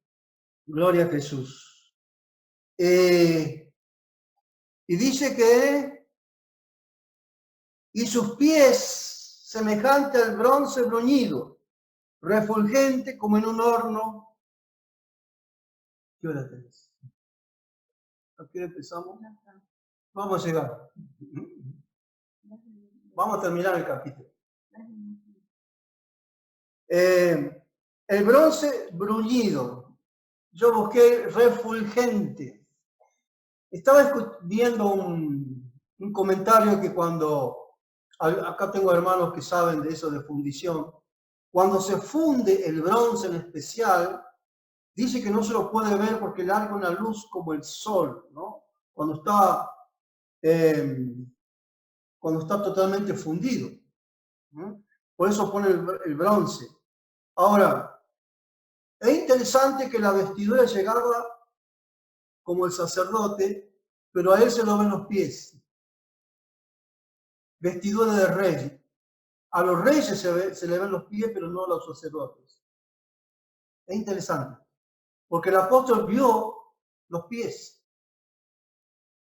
Gloria a Jesús. Y dice que y sus pies semejante al bronce bruñido, refulgente como en un horno. ¿Qué hora tenés? ¿A qué hora empezamos? Vamos a llegar. Vamos a terminar el capítulo. El bronce bruñido. Yo busqué refulgente. Estaba viendo un comentario que cuando... Acá tengo hermanos que saben de eso de fundición. Cuando se funde el bronce en especial, dice que no se lo puede ver porque larga una luz como el sol, ¿no? Cuando está totalmente fundido. ¿No? Por eso pone el bronce. Ahora, es interesante que la vestidura llegaba como el sacerdote, pero a él se lo ven los pies. Vestidura de rey. A los reyes se le ven los pies, pero no a los sacerdotes. Es interesante, porque el apóstol vio los pies,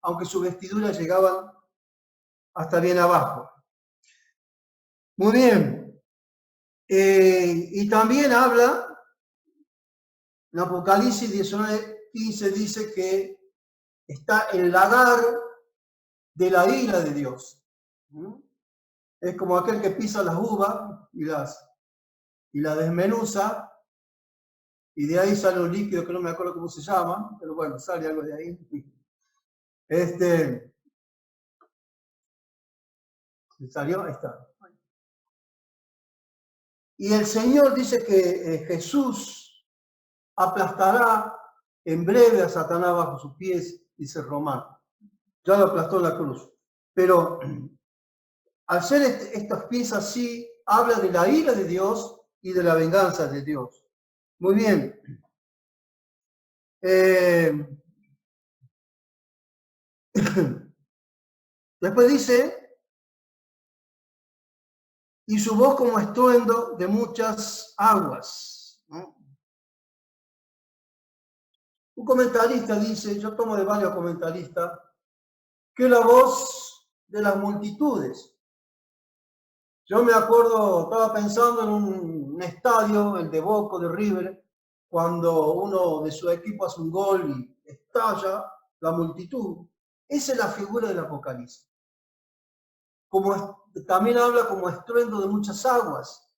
aunque sus vestiduras llegaban hasta bien abajo. Muy bien. Y también habla, en Apocalipsis 19:15 dice que está el lagar de la ira de Dios. Es como aquel que pisa las uvas y las desmenuza, y de ahí sale un líquido que no me acuerdo cómo se llama, pero bueno, sale algo de ahí. ¿Salió? Ahí está. Y el Señor dice que Jesús aplastará en breve a Satanás bajo sus pies, dice Romano. Ya lo aplastó en la cruz. Pero al ser estas piezas así, habla de la ira de Dios y de la venganza de Dios. Muy bien. Después dice, y su voz como estruendo de muchas aguas. ¿No? Un comentarista dice, yo tomo de varios comentaristas, que la voz de las multitudes. Yo me acuerdo, estaba pensando en un estadio, el de Boca, de River, cuando uno de su equipo hace un gol y estalla la multitud. Esa es la figura del Apocalipsis. También habla como estruendo de muchas aguas.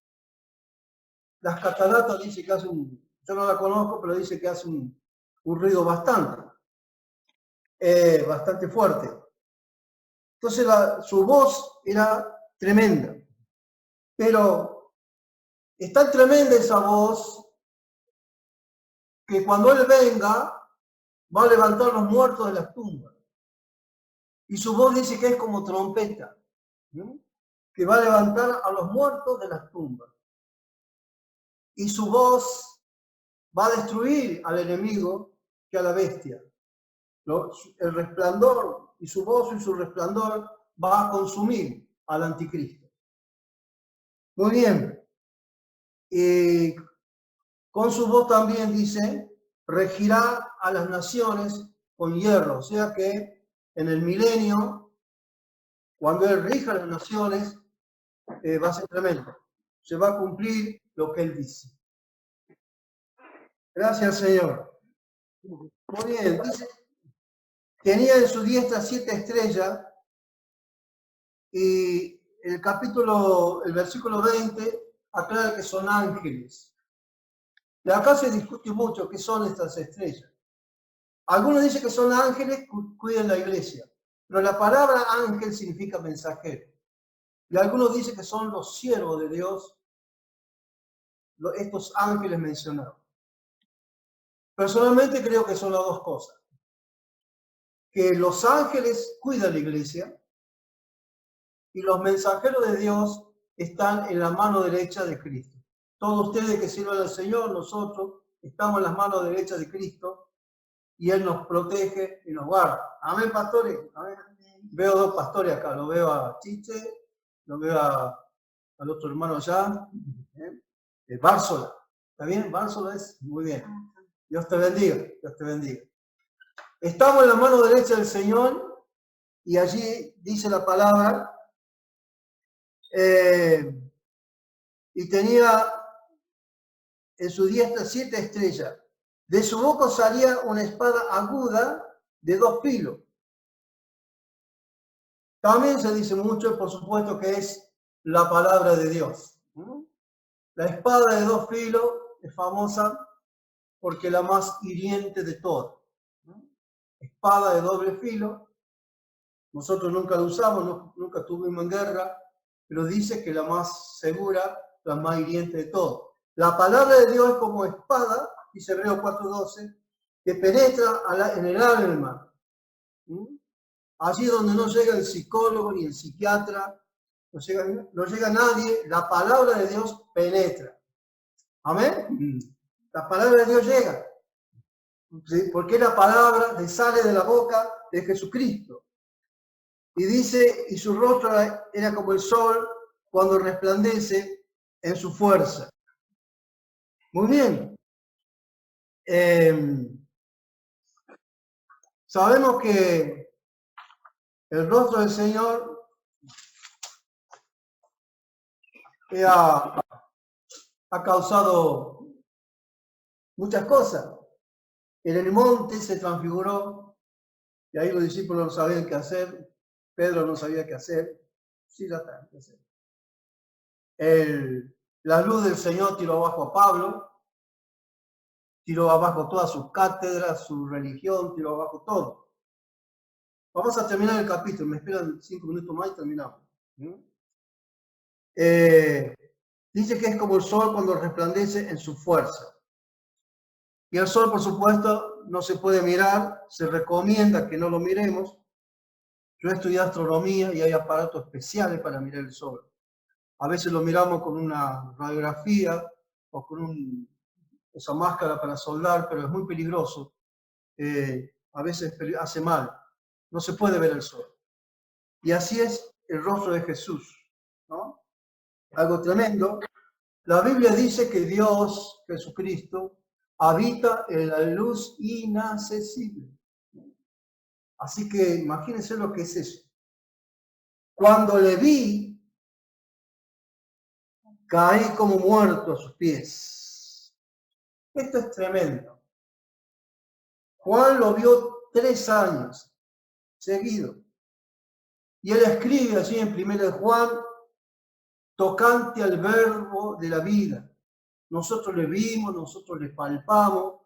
Las cataratas dice que hace yo no la conozco, pero dice que hace un ruido bastante fuerte. Entonces su voz era tremenda. Pero es tan tremenda esa voz que cuando Él venga va a levantar a los muertos de las tumbas. Y su voz dice que es como trompeta, ¿no? Que va a levantar a los muertos de las tumbas. Y su voz va a destruir al enemigo que a la bestia. El resplandor y su voz y su resplandor va a consumir al anticristo. Muy bien. Y con su voz también dice, regirá a las naciones con hierro. O sea que en el milenio, cuando Él rija a las naciones, va a ser tremendo. Se va a cumplir lo que Él dice. Gracias, Señor. Muy bien. Dice, tenía en su diestra 7 estrellas y el versículo 20 aclara que son ángeles. Y acá se discute mucho qué son estas estrellas. Algunos dicen que son ángeles que cuidan la iglesia, pero la palabra ángel significa mensajero. Y algunos dicen que son los siervos de Dios, estos ángeles mencionados. Personalmente creo que son las dos cosas. Que los ángeles cuidan la iglesia y los mensajeros de Dios están en la mano derecha de Cristo. Todos ustedes que sirven al Señor, nosotros estamos en las manos derechas de Cristo y Él nos protege y nos guarda. Amén, pastores. Amén. Veo dos pastores acá. Lo veo a Chiche, lo veo al otro hermano allá, Bársola. ¿Está bien? Bársola es muy bien. Dios te bendiga. Dios te bendiga. Estamos en la mano derecha del Señor y allí dice la palabra, y tenía en su diestra 7 estrellas. De su boca salía una espada aguda de 2 filos. También se dice mucho, por supuesto, que es la palabra de Dios. La espada de 2 filos es famosa porque es la más hiriente de todas. Espada de doble filo. Nosotros nunca la usamos, nunca estuvimos en guerra, pero dice que la más segura la más hiriente de todo. La palabra de Dios es como espada, dice Hebreos 4:12, que penetra en el alma. Allí donde no llega el psicólogo ni el psiquiatra, no llega nadie, la palabra de Dios penetra. ¿Amén? La palabra de Dios llega. Porque la palabra le sale de la boca de Jesucristo. Y dice, y su rostro era como el sol cuando resplandece en su fuerza. Muy bien. Sabemos que el rostro del Señor ha causado muchas cosas. En el monte se transfiguró, y ahí los discípulos no sabían qué hacer, Pedro no sabía qué hacer, sí, ya está, qué hacer. La luz del Señor tiró abajo a Pablo, tiró abajo todas sus cátedras, su religión, tiró abajo todo. Vamos a terminar el capítulo, me esperan 5 minutos más y terminamos. Dice que es como el sol cuando resplandece en su fuerza. Y el sol, por supuesto, no se puede mirar, se recomienda que no lo miremos. Yo estudié astronomía y hay aparatos especiales para mirar el sol. A veces lo miramos con una radiografía o con esa máscara para soldar, pero es muy peligroso. A veces hace mal. No se puede ver el sol. Y así es el rostro de Jesús, ¿no? Algo tremendo. La Biblia dice que Dios, Jesucristo, habita en la luz inaccesible. Así que imagínense lo que es eso. Cuando le vi, caí como muerto a sus pies. Esto es tremendo. Juan lo vio 3 años seguido. Y él escribe así en 1 Juan, tocante al verbo de la vida. Nosotros le vimos, nosotros le palpamos,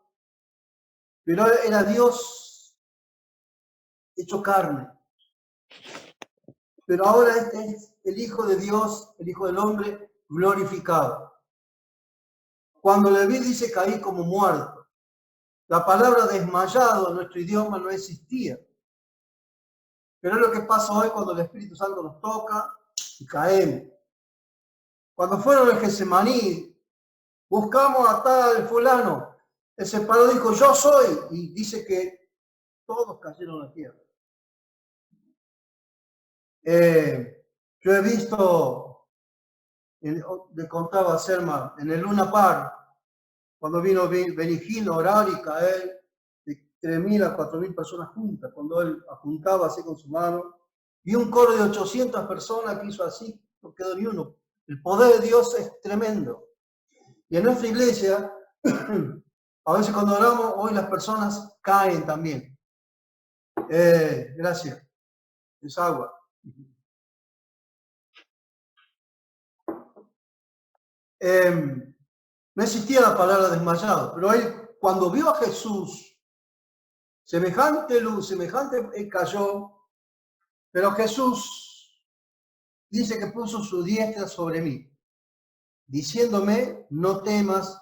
pero era Dios hecho carne. Pero ahora este es el Hijo de Dios, el Hijo del Hombre, glorificado. Cuando le vi, dice, caí como muerto. La palabra desmayado en nuestro idioma no existía. Pero es lo que pasa hoy cuando el Espíritu Santo nos toca y caemos. Cuando fueron al Getsemaní, buscamos a tal fulano. Él se paró y dijo, yo soy. Y dice que todos cayeron a la tierra. Yo he visto, le contaba a Selma, en el Luna Park, cuando vino Benigino a orar y caer de 3.000 a 4.000 personas juntas, cuando él apuntaba así con su mano, y un coro de 800 personas que hizo así, no quedó ni uno. El poder de Dios es tremendo. Y en nuestra iglesia, a veces cuando oramos, hoy las personas caen también. Gracias. Es agua. No existía la palabra desmayado, pero él, cuando vio a Jesús, semejante luz, semejante cayó, pero Jesús dice que puso su diestra sobre mí, diciéndome, no temas,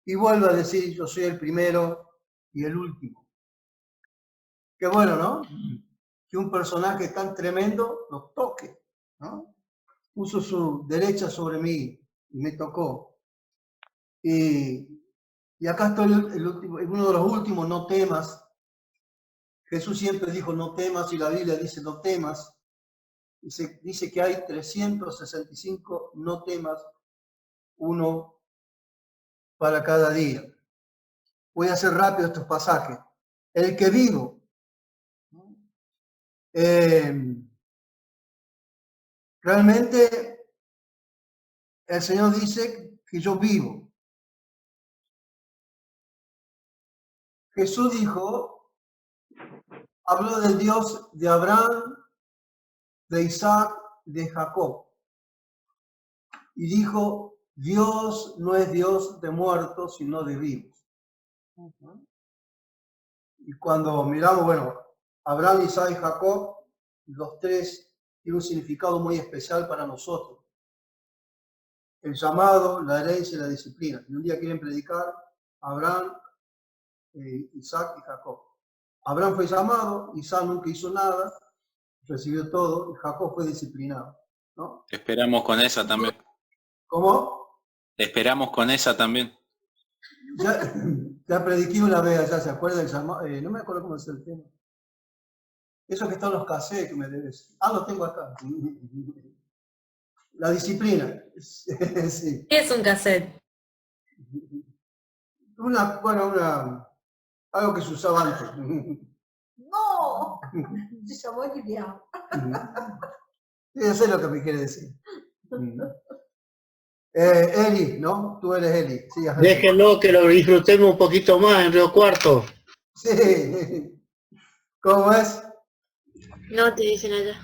y vuelve a decir, yo soy el primero y el último. Qué bueno, ¿no? Que un personaje tan tremendo nos toque, ¿no? Puso su derecha sobre mí y me tocó. Y acá estoy uno de los últimos, no temas. Jesús siempre dijo no temas y la Biblia dice no temas. Dice que hay 365 no temas, uno para cada día. Voy a hacer rápido estos pasajes. El que vivo. Realmente el Señor dice que yo vivo. Jesús dijo, habló del Dios de Abraham, de Isaac, de Jacob. Y dijo, Dios no es Dios de muertos, sino de vivos. Y cuando miramos, bueno, Abraham, Isaac y Jacob, los tres tienen un significado muy especial para nosotros. el llamado, la herencia y la disciplina. Y un día quieren predicar Abraham, Isaac y Jacob. Abraham fue llamado, Isaac nunca hizo nada, recibió todo, y Jacob fue disciplinado, ¿no? Esperamos con esa también. ¿Cómo? Esperamos con esa también. Ya prediqué una vez allá, ¿se acuerda del llamado? No me acuerdo cómo es el tema. Eso que está en los cassettes que me debes. Ah, lo tengo acá. La disciplina. Sí. ¿Qué es un cassette? Algo que se usaba antes. No, se llamó Julián. Sí, yo sé lo que me quiere decir. Eli, ¿no? Tú eres Eli. Sí, Déjenlo que lo disfrutemos un poquito más en Río Cuarto. sí. ¿Cómo es? No te dicen allá.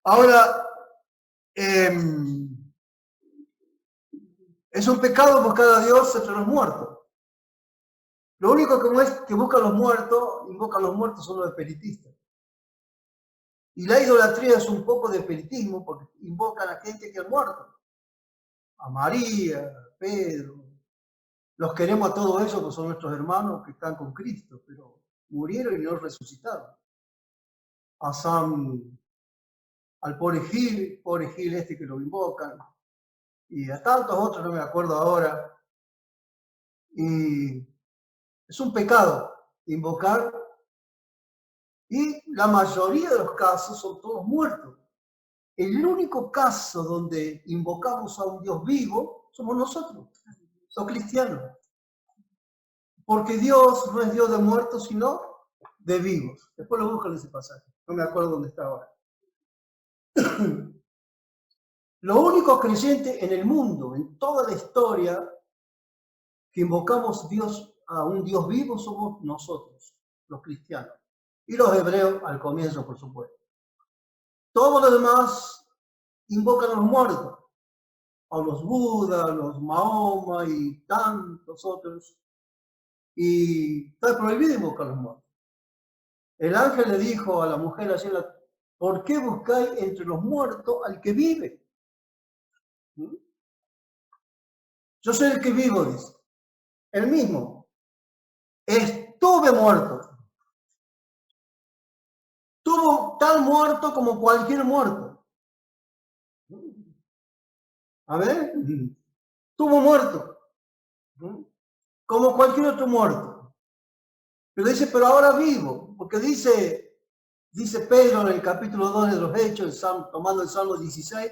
Ahora, es un pecado buscar a Dios entre los muertos. Lo único que buscan los muertos, invocan los muertos, son los espiritistas. Y la idolatría es un poco de espiritismo porque invocan a gente que ha muerto. A María, a Pedro. Los queremos a todos ellos porque son nuestros hermanos que están con Cristo, pero murieron y no resucitaron. A al pobre Gil este que lo invocan. Y a tantos otros, no me acuerdo ahora. Y es un pecado invocar. Y la mayoría de los casos son todos muertos. El único caso donde invocamos a un Dios vivo somos nosotros, los cristianos. Porque Dios no es Dios de muertos, sino de vivos. Después lo buscan ese pasaje. No me acuerdo dónde está ahora. Lo único creyente en el mundo, en toda la historia, que invocamos a un Dios vivo somos nosotros, los cristianos. Y los hebreos al comienzo, por supuesto. Todos los demás invocan a los muertos. A los Buda, a los Mahoma y tantos otros. Y está prohibido invocar a los muertos. El ángel le dijo a la mujer allí, ¿por qué buscáis entre los muertos al que vive? Yo soy el que vivo, dice. El mismo. Estuve muerto. Estuvo tan muerto como cualquier muerto. A ver. Estuvo muerto. Como cualquier otro muerto. Pero dice, pero ahora vivo. Porque dice Pedro en el capítulo 2 de los Hechos, tomando el Salmo 16,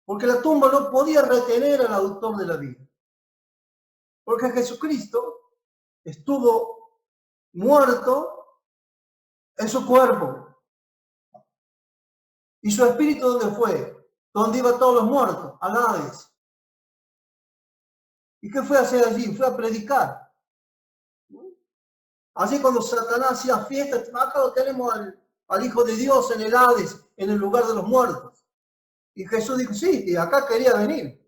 porque la tumba no podía retener al autor de la vida. Porque Jesucristo estuvo muerto en su cuerpo. ¿Y su espíritu dónde fue? ¿Dónde iban todos los muertos? Al Hades. ¿Y qué fue a hacer allí? Fue a predicar. Así cuando Satanás hacía fiesta, acá lo tenemos al Hijo de Dios en el Hades, en el lugar de los muertos. Y Jesús dijo, sí, y acá quería venir.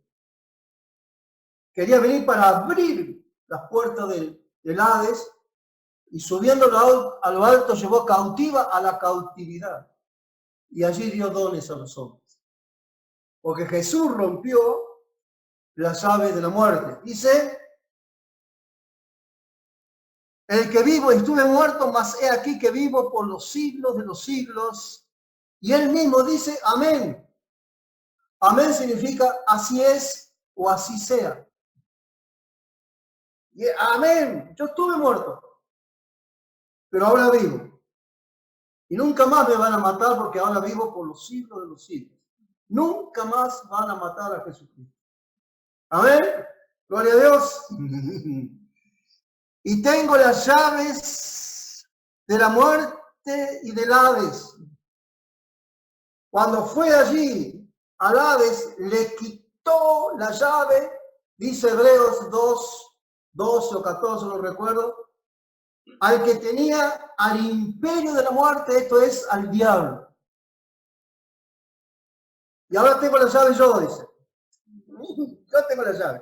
Quería venir para abrir las puertas del Hades y subiendo a lo alto llevó cautiva a la cautividad. Y allí dio dones a los hombres. Porque Jesús rompió la llave de la muerte. Dice, el que vivo estuve muerto, mas he aquí que vivo por los siglos de los siglos. Y él mismo dice, amén. Amén significa así es o así sea. Y amén, yo estuve muerto, pero ahora vivo. Y nunca más me van a matar porque ahora vivo por los siglos de los siglos. Nunca más van a matar a Jesucristo. Amén, gloria a Dios. Y tengo las llaves de la muerte y del Hades. Cuando fue allí al Hades, le quitó la llave, dice Hebreos 2, 12 o 14, no recuerdo, al que tenía al imperio de la muerte, esto es, al diablo. Y ahora tengo la llave yo, dice. Yo tengo la llave.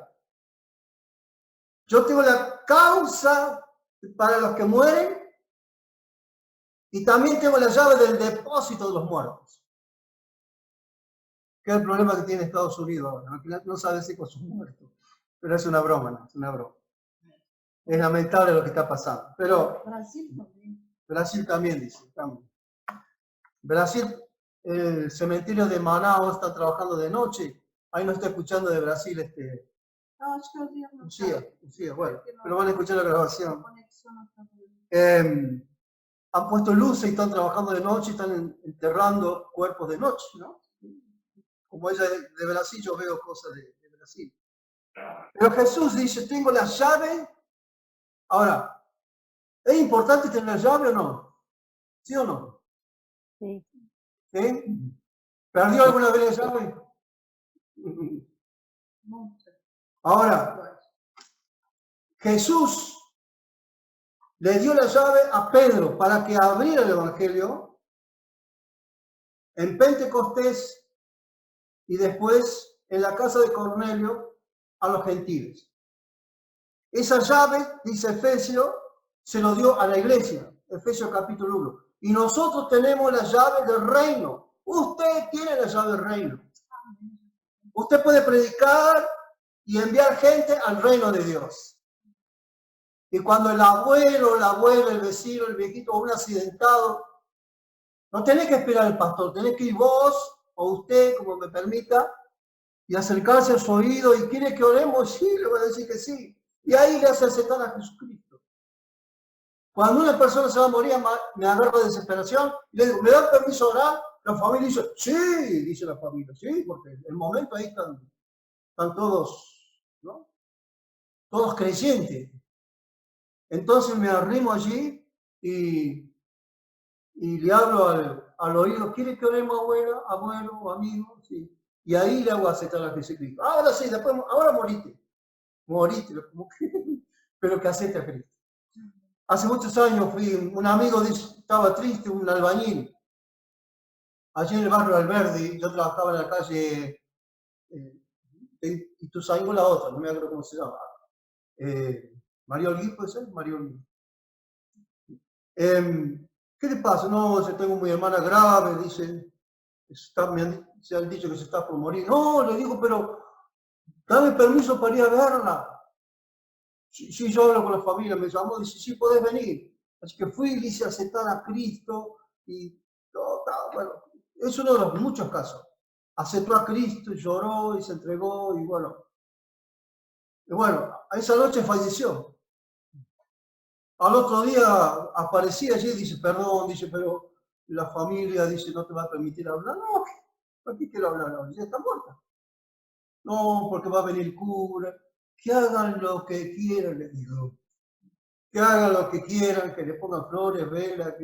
Yo tengo la causa para los que mueren y también tengo la llave del depósito de los muertos. que es el problema que tiene Estados Unidos ahora. Al final no sabe si con sus muertos. Pero es una broma, ¿no? Es una broma. Es lamentable lo que está pasando. Pero Brasil también. Brasil también dice. También. Brasil, el cementerio de Manaus está trabajando de noche. Ahí no está escuchando de Brasil No, acho que eu vi no Lucía, bueno, pero van a escuchar la grabación. conexão não tá boa. Han puesto luces y están trabajando de noche y están enterrando cuerpos de noche, ¿no? Como ella de Brasil, yo veo cosas de Brasil. Pero Jesús dice, tengo la llave. Ahora, ¿es importante tener la llave o no? ¿Sí o no? Sí. ¿Sí? ¿Perdió alguna vez la llave? Ahora, Jesús le dio la llave a Pedro para que abriera el Evangelio en Pentecostés y después en la casa de Cornelio a los gentiles. Esa llave, dice Efesios, se lo dio a la iglesia, Efesios capítulo 1. Y nosotros tenemos la llave del reino. Usted tiene la llave del reino. Usted puede predicar y enviar gente al reino de Dios. Y cuando el abuelo, la abuela, el vecino, el viejito o un accidentado, no tenés que esperar al pastor, tenés que ir vos o usted, como me permita, y acercarse a su oído y quiere que oremos, sí, le voy a decir que sí. Y ahí le hace aceptar a Jesucristo. Cuando una persona se va a morir, me agarro de desesperación y le digo, ¿me dan permiso a orar? La familia dice, sí, dice la familia, sí, porque en el momento ahí están todos, ¿no? Todos creyentes. Entonces me arrimo allí y le hablo al oído, ¿quiere que oremos, abuela, abuelo, amigo? Sí. Y ahí le hago aceptar a Jesucristo. Ahora sí, después, ahora moriste, pero que acepte a Cristo. Hace muchos años un amigo estaba triste, un albañil, allí en el barrio Alberdi. Yo trabajaba en la calle Ituzaingó, la otra, no me acuerdo cómo se llama. María Olguín, ¿puede ser? María Olguín. ¿Qué le pasa? No, yo tengo mi hermana grave, dice, se han dicho que se está por morir. No, le digo, pero dame permiso para ir a verla. Sí, yo hablo con la familia, me llamó, dice, sí, podés venir. Así que fui y le hice aceptar a Cristo y todo, bueno, es uno de los muchos casos. Aceptó a Cristo, lloró y se entregó y bueno, a esa noche falleció. Al otro día aparecía allí y dice, perdón, dice, pero la familia dice, no te va a permitir hablar. No, ¿para qué quiero hablar ahora? Ya está muerta. No, porque va a venir cura. Que hagan lo que quieran, le digo. Que hagan lo que quieran, que le pongan flores, velas.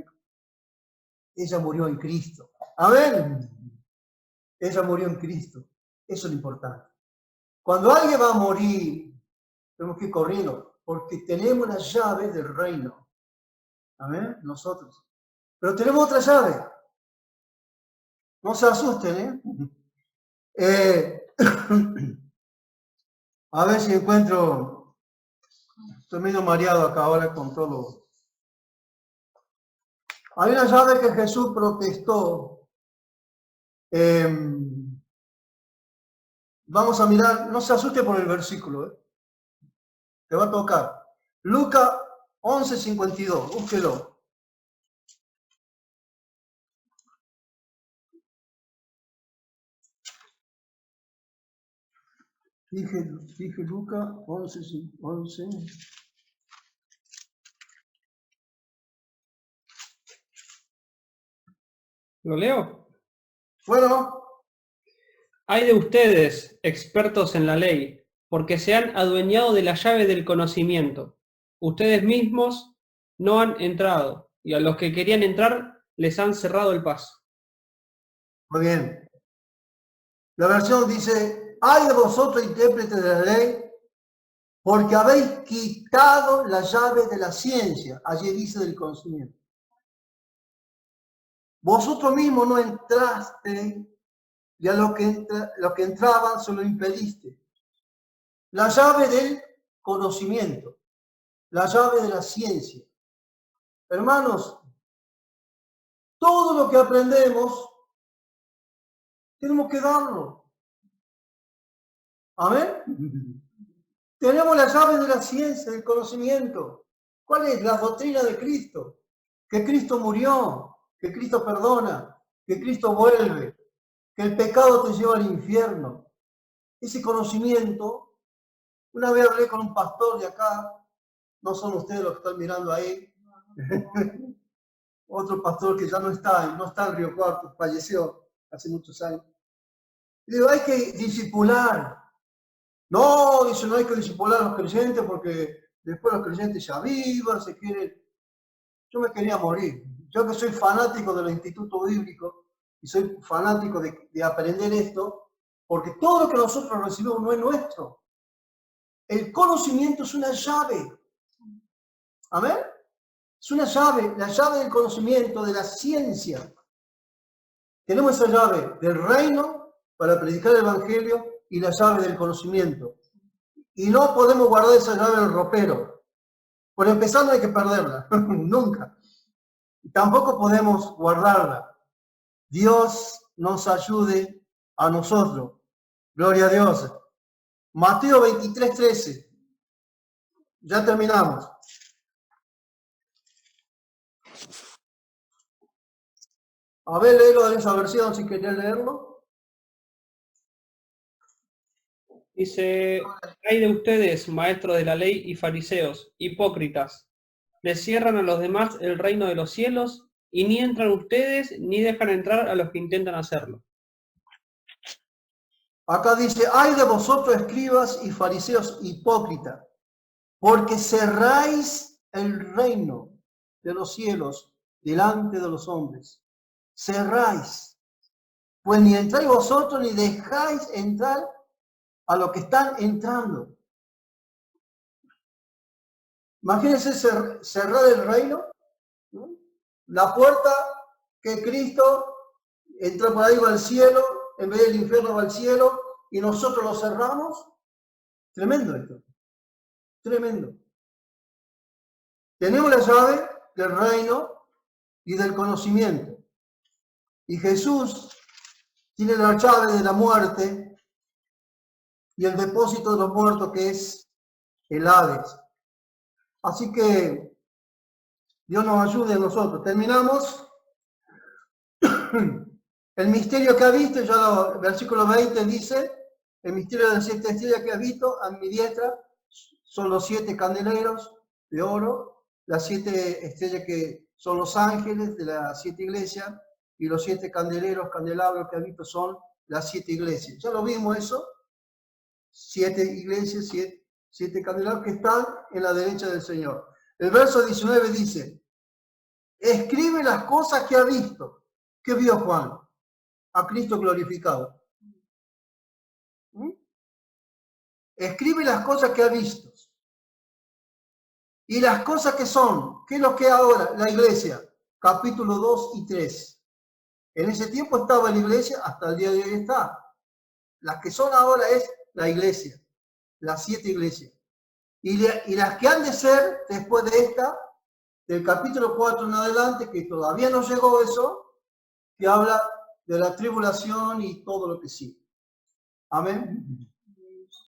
Ella murió en Cristo. Amén. Ella murió en Cristo. Eso es lo importante. Cuando alguien va a morir, tenemos que ir corriendo, porque tenemos la llave del reino. Amén. Nosotros. Pero tenemos otra llave. No se asusten, A ver si encuentro. Estoy medio mareado acá ahora con todo. Hay una llave que Jesús protestó. Vamos a mirar, no se asuste por el versículo. Te va a tocar. Lucas 11:52, búsquelo. Dije Lucas 11. ¿Lo leo? Bueno. Hay de ustedes, expertos en la ley, porque se han adueñado de la llave del conocimiento. Ustedes mismos no han entrado, y a los que querían entrar les han cerrado el paso. Muy bien. La versión dice, ay de vosotros intérpretes de la ley, porque habéis quitado la llave de la ciencia. Allí dice del conocimiento. Vosotros mismos no entraste, y a los que entraban se lo impediste. La llave del conocimiento, la llave de la ciencia. Hermanos, todo lo que aprendemos tenemos que darlo. Amén. Tenemos la llave de la ciencia, del conocimiento. ¿Cuál es? La doctrina de Cristo. Que Cristo murió, que Cristo perdona, que Cristo vuelve, que el pecado te lleva al infierno. Ese conocimiento, una vez hablé con un pastor de acá, no son ustedes los que están mirando ahí, otro pastor que ya no está en Río Cuarto, falleció hace muchos años. Y digo, hay que discipular. No, dice, no hay que discipular a los creyentes porque después los creyentes ya vivan, se quieren. Yo me quería morir. Yo que soy fanático del Instituto Bíblico y soy fanático de aprender esto, porque todo lo que nosotros recibimos no es nuestro. El conocimiento es una llave. ¿Amén? Es una llave, la llave del conocimiento, de la ciencia. Tenemos esa llave del reino para predicar el evangelio y la llave del conocimiento. Y no podemos guardar esa llave en el ropero. Por empezar no hay que perderla, nunca. Tampoco podemos guardarla. Dios nos ayude a nosotros. Gloria a Dios. Mateo 23:13. Ya terminamos. A ver, léelo en esa versión si querías leerlo. Dice, hay de ustedes, maestros de la ley y fariseos, hipócritas, les cierran a los demás el reino de los cielos, y ni entran ustedes, ni dejan entrar a los que intentan hacerlo. Acá dice, ay de vosotros escribas y fariseos hipócritas, porque cerráis el reino de los cielos delante de los hombres. Cerráis, pues ni entráis vosotros ni dejáis entrar a los que están entrando. Imagínense cerrar el reino, ¿no? La puerta que Cristo entra por ahí, va al cielo, en vez del infierno va al cielo, y nosotros lo cerramos. Tremendo esto, tremendo. Tenemos la llave del reino y del conocimiento. Y Jesús tiene la llave de la muerte y el depósito de los muertos, que es el Hades. Así que Dios nos ayude a nosotros. Terminamos. El misterio que ha visto, ya el versículo 20 dice, el misterio de las 7 estrellas que ha visto a mi diestra son los 7 candeleros de oro, las 7 estrellas que son los ángeles de las 7 iglesias, y los 7 candelabros que ha visto son las 7 iglesias. Ya lo vimos eso, 7 iglesias, 7 candelabros que están en la derecha del Señor. El verso 19 dice, escribe las cosas que ha visto. ¿Qué vio Juan? A Cristo glorificado. Escribe las cosas que ha visto. Y las cosas que son, ¿qué es lo que ahora? La iglesia, capítulo 2 y 3. En ese tiempo estaba la iglesia, hasta el día de hoy está. Las que son ahora es la iglesia, las 7 iglesias. Y las que han de ser después de esta, del capítulo 4 en adelante, que todavía no llegó eso, que habla de la tribulación y todo lo que sigue. Amén.